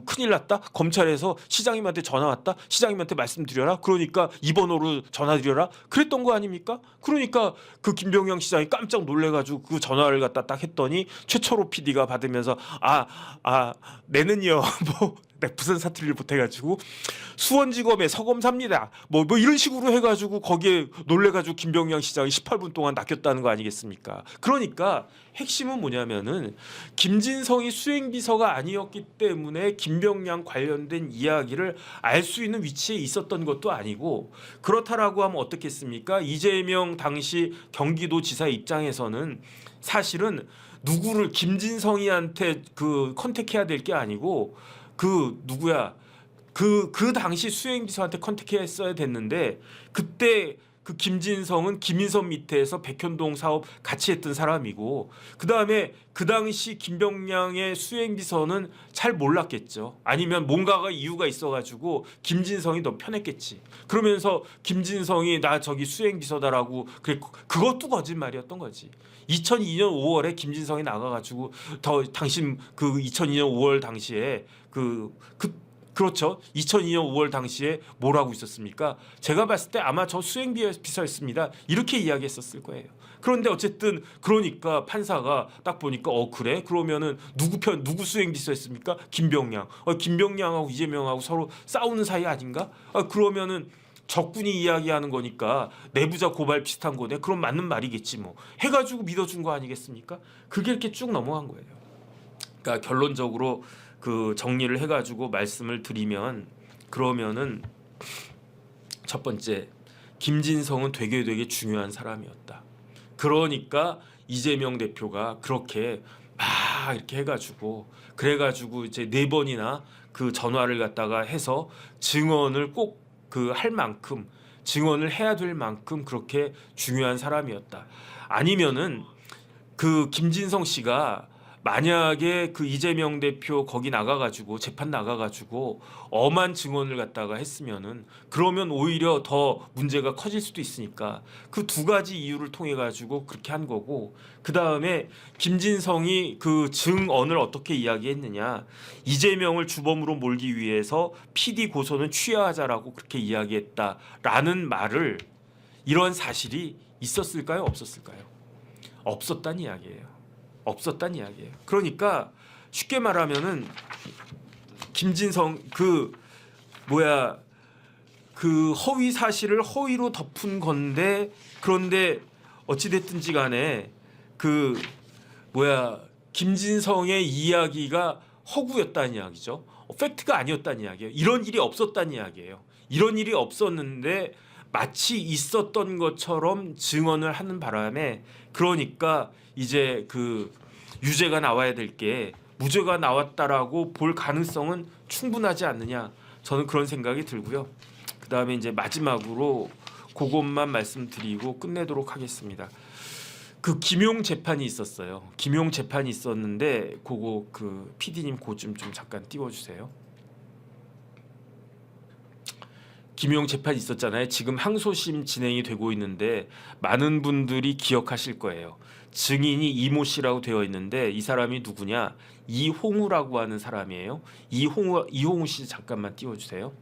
큰일 났다. 검찰에서 시장님한테 전화 왔다. 시장님한테 말씀드려라. 그러니까 이 번호로 전화드려라. 그랬던 거 아닙니까? 그러니까 김병영 시장이 깜짝 놀래가지고 그 전화를 갖다 딱 했더니 최철호 PD가 받으면서 내는요 부산 사투리를 못해가지고 수원지검에 서검사입니다. 뭐 이런 식으로 해가지고 거기에 놀래가지고 김병량 시장이 18분 동안 낚였다는 거 아니겠습니까? 그러니까 핵심은 뭐냐면은 김진성이 수행비서가 아니었기 때문에 김병량 관련된 이야기를 알 수 있는 위치에 있었던 것도 아니고, 그렇다라고 하면 어떻겠습니까? 이재명 당시 경기도지사 입장에서는 사실은 누구를 김진성이한테 그 컨택해야 될 게 아니고 그 누구야 그 당시 수행비서한테 컨택했어야 됐는데, 그때 그 김진성은 김인선 밑에서 백현동 사업 같이 했던 사람이고, 그 다음에 그 당시 김병량의 수행비서는 잘 몰랐겠죠. 아니면 뭔가가 이유가 있어가지고 김진성이 더 편했겠지. 그러면서 김진성이 나 저기 수행비서다라고 그것도 거짓말이었던 거지. 2002년 5월에 김진성이 나가가지고 당신 그 2002년 5월 당시에 그렇죠. 2002년 5월 당시에 뭐라고 있었습니까? 제가 봤을 때 아마 저 수행비서였습니다. 이렇게 이야기했었을 거예요. 그런데 어쨌든 그러니까 판사가 딱 보니까 그래? 그러면은 누구 수행비서였습니까? 김병량. 김병량하고 이재명하고 서로 싸우는 사이 아닌가? 그러면은 적군이 이야기하는 거니까 내부자 고발 비슷한 거네. 그럼 맞는 말이겠지 뭐. 해가지고 믿어준 거 아니겠습니까? 그게 이렇게 쭉 넘어간 거예요. 그러니까 결론적으로 그 정리를 해가지고 말씀을 드리면, 그러면은 첫 번째, 김진성은 되게 중요한 사람이었다. 그러니까 이재명 대표가 그렇게 막 이렇게 해가지고 그래가지고 이제 4번이나 그 전화를 갖다가 해서 증언을 꼭 할 만큼, 증언을 해야 될 만큼 그렇게 중요한 사람이었다. 아니면은 그 김진성 씨가 만약에 그 이재명 대표 거기 나가가지고 재판 나가가지고 엄한 증언을 갖다가 했으면은, 그러면 오히려 더 문제가 커질 수도 있으니까 그 2가지 이유를 통해 가지고 그렇게 한 거고, 그 다음에 김진성이 그 증언을 어떻게 이야기했느냐, 이재명을 주범으로 몰기 위해서 PD 고소는 취하하자라고 그렇게 이야기했다라는 말을, 이런 사실이 있었을까요? 없었을까요? 없었단 이야기예요. 없었단 이야기예요. 그러니까 쉽게 말하면은 김진성 그 허위 사실을 허위로 덮은 건데, 그런데 어찌 됐든지 간에 김진성의 이야기가 허구였다는 이야기죠. 팩트가 아니었다는 이야기예요. 이런 일이 없었다는 이야기예요. 이런 일이 없었는데 마치 있었던 것처럼 증언을 하는 바람에, 그러니까 이제 그 유죄가 나와야 될 게 무죄가 나왔다라고 볼 가능성은 충분하지 않느냐, 저는 그런 생각이 들고요. 그 다음에 이제 마지막으로 그것만 말씀드리고 끝내도록 하겠습니다. 그 김용 재판이 있었어요. 김용 재판이 있었는데 그거 그 PD님 그거 좀 잠깐 띄워주세요. 김용 재판이 있었잖아요. 지금 항소심 진행이 되고 있는데 많은 분들이 기억하실 거예요. 증인이 이모 씨라고 되어 있는데 이 사람이 누구냐? 이홍우라고 하는 사람이에요. 이홍우 씨 잠깐만 띄워주세요.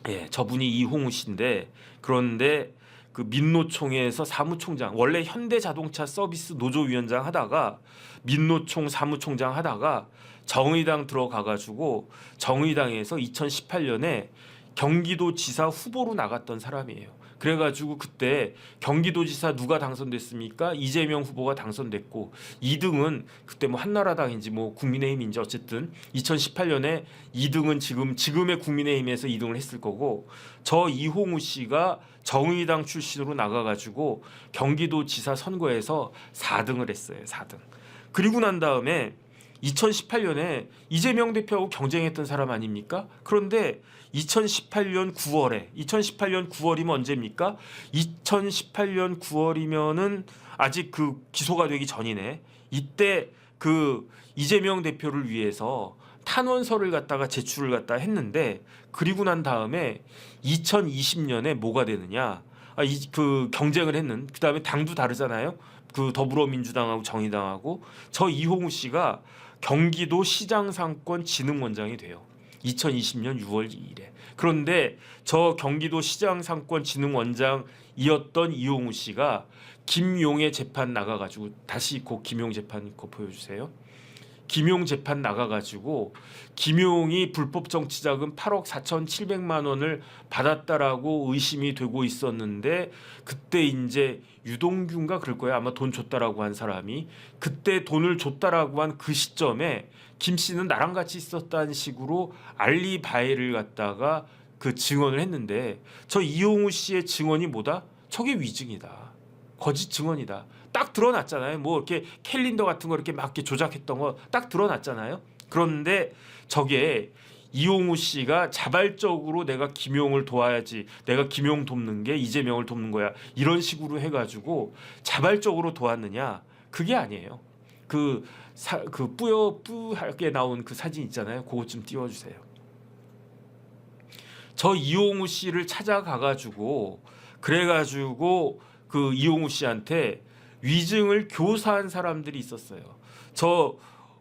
예, 저분이 이홍우 씨인데, 그런데 그 민노총에서 사무총장, 원래 현대자동차 서비스 노조위원장 하다가 민노총 사무총장 하다가 정의당 들어가가지고 정의당에서 2018년에 경기도지사 후보로 나갔던 사람이에요. 그래가지고 그때 경기도지사 누가 당선됐습니까? 이재명 후보가 당선됐고, 2등은 그때 뭐 한나라당인지 뭐 국민의힘인지 어쨌든 2018년에 2등은 지금의 국민의힘에서 2등을 했을 거고, 저 이홍우 씨가 정의당 출신으로 나가가지고 경기도지사 선거에서 4등을 했어요. 4등. 그리고 난 다음에 2018년에 이재명 대표하고 경쟁했던 사람 아닙니까? 그런데 2018년 9월이면 언제입니까? 2018년 9월이면은 아직 그 기소가 되기 전이네. 이때 그 이재명 대표를 위해서 탄원서를 갖다가 제출을 갖다 했는데, 그리고 난 다음에 2020년에 뭐가 되느냐? 그 경쟁을 했는, 그 다음에 당도 다르잖아요. 그 더불어민주당하고 정의당하고, 저 이홍우 씨가 경기도 시장상권 진흥원장이 돼요. 2020년 6월 2일에. 그런데 저 경기도 시장상권 진흥원장이었던 이홍우 씨가 김용의 재판 나가가지고, 다시 그 김용 재판 거 보여주세요. 김용 재판 나가가지고 김용이 불법 정치자금 8억 4,700만 원을 받았다라고 의심이 되고 있었는데 그때 이제 유동규인가 그럴 거야. 아마 돈 줬다라고 한 사람이 그때 돈을 줬다라고 한 그 시점에 김 씨는 나랑 같이 있었다는 식으로 알리바이를 갖다가 그 증언을 했는데 저 이용우 씨의 증언이 뭐다? 저게 위증이다. 거짓 증언이다. 딱 드러났잖아요. 뭐 이렇게 캘린더 같은 거 이렇게 막 이렇게 조작했던 거 딱 드러났잖아요. 그런데 저게 이용우 씨가 자발적으로 내가 김용을 도와야지, 내가 김용 돕는 게 이재명을 돕는 거야, 이런 식으로 해가지고 자발적으로 도왔느냐? 그게 아니에요. 그 뿌옇게 나온 그 사진 있잖아요. 그것 좀 띄워주세요. 저 이용우 씨를 찾아가가지고 그래가지고 그 이용우 씨한테 위증을 교사한 사람들이 있었어요. 저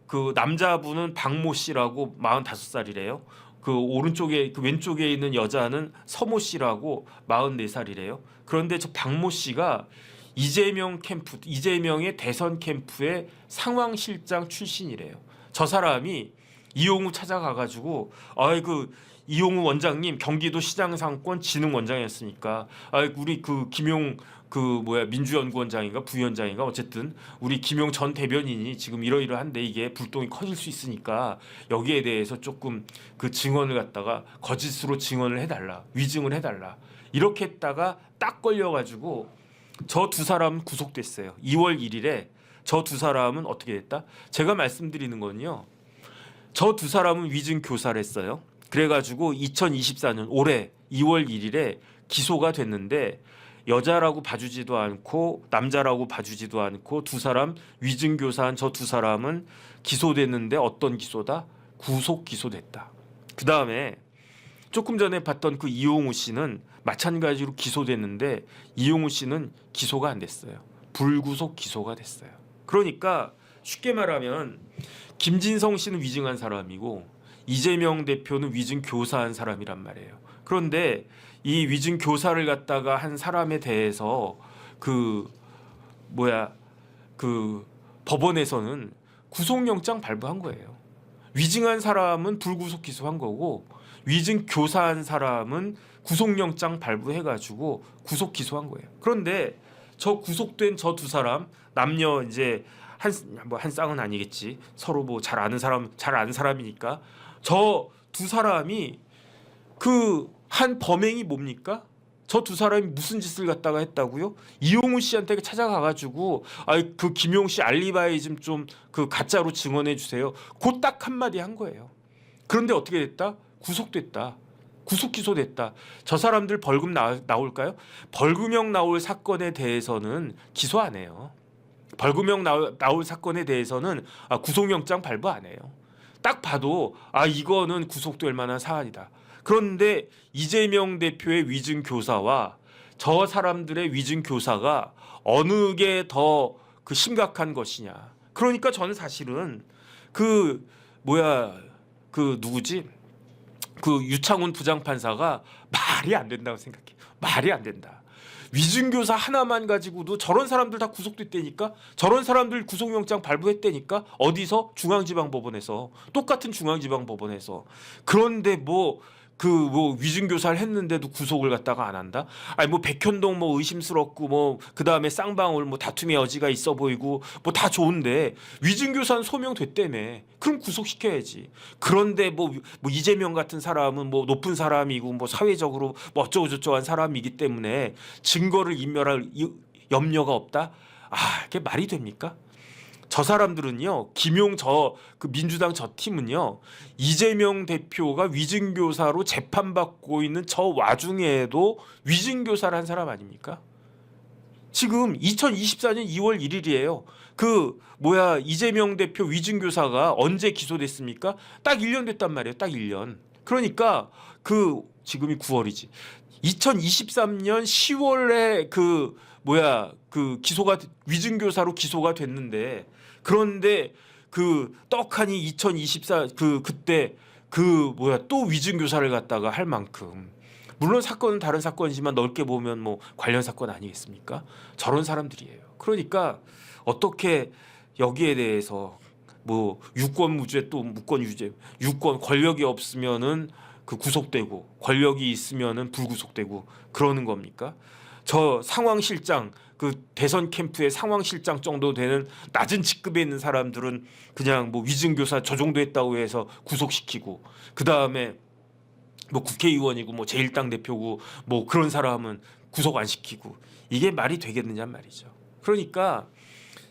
그 남자분은 박모 씨라고 45살이래요. 그 오른쪽에 그 왼쪽에 있는 여자는 서모 씨라고 44살이래요. 그런데 저 박모 씨가 이재명의 대선 캠프의 상황실장 출신이래요. 저 사람이 이용우 찾아가가지고 이용우 원장님 경기도 시장 상권 진흥원장이었으니까 우리 그 김용 민주연구원장인가 부위원장인가 어쨌든 우리 김용 전 대변인이 지금 이러이러한데 이게 불똥이 커질 수 있으니까 여기에 대해서 조금 그 증언을 갖다가 거짓으로 증언을 해달라, 위증을 해달라, 이렇게 했다가 딱 걸려가지고 저 두 사람은 구속됐어요. 2월 1일에 저 두 사람은 어떻게 됐다? 제가 말씀드리는 건요, 저 두 사람은 위증 교사를 했어요. 그래가지고 2024년 올해 2월 1일에 기소가 됐는데 여자라고 봐주지도 않고 남자라고 봐주지도 않고 두 사람 위증 교사한 저 두 사람은 기소됐는데 어떤 기소다? 구속 기소됐다. 그 다음에 조금 전에 봤던 그 이용우 씨는 마찬가지로 기소됐는데 이용우 씨는 기소가 안 됐어요. 불구속 기소가 됐어요. 그러니까 쉽게 말하면 김진성 씨는 위증한 사람이고 이재명 대표는 위증 교사한 사람이란 말이에요. 그런데 이 위증 교사를 갖다가 한 사람에 대해서 법원에서는 구속영장 발부한 거예요. 위증한 사람은 불구속 기소한 거고 위증 교사한 사람은 구속영장 발부해가지고 구속 기소한 거예요. 그런데 저 구속된 저 두 사람 남녀 이제 한 쌍은 아니겠지. 서로 뭐 잘 아는 사람이니까 저 두 사람이 한 범행이 뭡니까? 저 두 사람이 무슨 짓을 갖다가 했다고요? 이용우 씨한테 찾아가가지고 그 김용 씨 알리바이 좀 그 가짜로 증언해 주세요. 그 딱 한마디 한 거예요. 그런데 어떻게 됐다? 구속됐다. 구속 기소됐다. 저 사람들 벌금 나올까요? 벌금형 나올 사건에 대해서는 기소 안 해요. 벌금형 나올 사건에 대해서는 구속영장 발부 안 해요. 딱 봐도 이거는 구속될 만한 사안이다. 그런데 이재명 대표의 위증 교사와 저 사람들의 위증 교사가 어느 게 더 심각한 것이냐. 그러니까 저는 사실은 누구지? 유창훈 부장판사가 말이 안 된다고 생각해. 말이 안 된다. 위증교사 하나만 가지고도 저런 사람들 다 구속됐다니까. 저런 사람들 구속영장 발부했다니까. 어디서? 중앙지방법원에서. 똑같은 중앙지방법원에서. 그런데 위증교사를 했는데도 구속을 갖다가 안 한다? 백현동 의심스럽고 그다음에 쌍방울 다툼의 여지가 있어 보이고 다 좋은데 위증교사는 소명됐다며. 그럼 구속시켜야지. 그런데 이재명 같은 사람은 높은 사람이고 사회적으로 어쩌고저쩌고한 사람이기 때문에 증거를 인멸할 염려가 없다? 그게 말이 됩니까? 저 사람들은요, 김용 민주당 저 팀은요, 이재명 대표가 위증교사로 재판받고 있는 저 와중에도 위증교사를 한 사람 아닙니까? 지금 2024년 2월 1일이에요. 이재명 대표 위증교사가 언제 기소됐습니까? 딱 1년 됐단 말이에요. 딱 1년. 그러니까 지금이 9월이지. 2023년 10월에 위증교사로 기소가 됐는데, 그런데 떡하니 2024 그때 또 위증교사를 갖다가 할 만큼, 물론 사건은 다른 사건이지만 넓게 보면 관련 사건 아니겠습니까? 저런 사람들이에요. 그러니까 어떻게 여기에 대해서 뭐 유권무죄 또 무권유죄, 유권 권력이 없으면은 그 구속되고 권력이 있으면은 불구속되고 그러는 겁니까? 저 상황실장 그 대선 캠프의 상황실장 정도 되는 낮은 직급에 있는 사람들은 그냥 뭐 위증교사 저 정도 했다고 해서 구속시키고 그 다음에 뭐 국회의원이고 뭐 제1당 대표고 뭐 그런 사람은 구속 안 시키고 이게 말이 되겠느냐 말이죠. 그러니까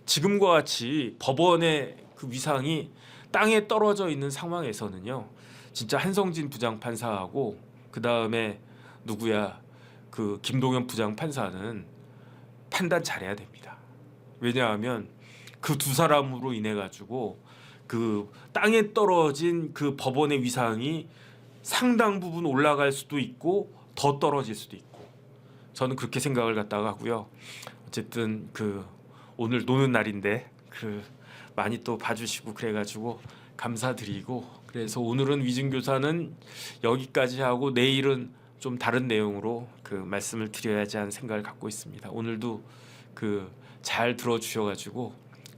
지금과 같이 법원의 그 위상이 땅에 떨어져 있는 상황에서는요. 진짜 한성진 부장판사하고 그 다음에 누구야 그 김동연 부장판사는 판단 잘해야 됩니다. 왜냐하면 그 두 사람으로 인해 가지고 그 땅에 떨어진 그 법원의 위상이 상당 부분 올라갈 수도 있고 더 떨어질 수도 있고 저는 그렇게 생각을 갖다가 하고요. 어쨌든 그 오늘 노는 날인데 그 많이 또 봐주시고 그래가지고 감사드리고 그래서 오늘은 위증교사는 여기까지 하고 내일은 좀 다른 내용으로 그 말씀을 드려야지 하는 생각을 갖고 있습니다. 오늘도 그 잘 들어주셔가지고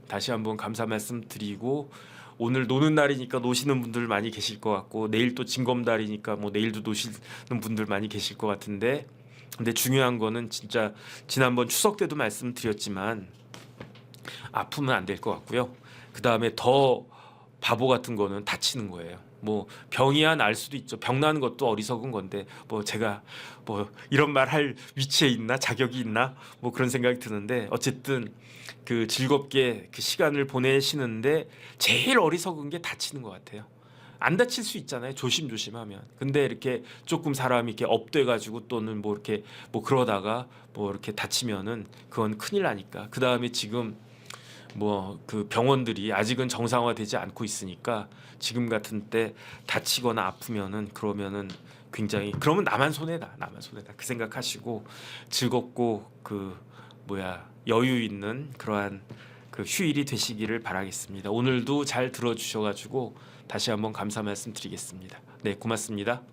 다시 한번 감사 말씀 드리고 오늘 노는 날이니까 노시는 분들 많이 계실 것 같고 내일 또 징검달이니까 뭐 내일도 노시는 분들 많이 계실 것 같은데 근데 중요한 거는 진짜 지난번 추석 때도 말씀드렸지만 아프면 안 될 것 같고요. 그 다음에 더 바보 같은 거는 다치는 거예요. 뭐 병이야 날 수도 있죠. 병 나는 것도 어리석은 건데 뭐 제가 뭐 이런 말 할 위치에 있나 자격이 있나 뭐 그런 생각이 드는데 어쨌든 그 즐겁게 그 시간을 보내시는데 제일 어리석은 게 다치는 것 같아요. 안 다칠 수 있잖아요. 조심조심하면. 근데 이렇게 조금 사람이 이렇게 업돼 가지고 또는 뭐 이렇게 뭐 그러다가 뭐 이렇게 다치면은 그건 큰일 나니까. 그 다음에 지금 뭐 그 병원들이 아직은 정상화되지 않고 있으니까 지금 같은 때 다치거나 아프면은 그러면은 굉장히 그러면 나만 손해다 그 생각하시고 즐겁고 그 뭐야 여유 있는 그러한 그 휴일이 되시기를 바라겠습니다. 오늘도 잘 들어주셔가지고 다시 한번 감사 말씀드리겠습니다. 네, 고맙습니다.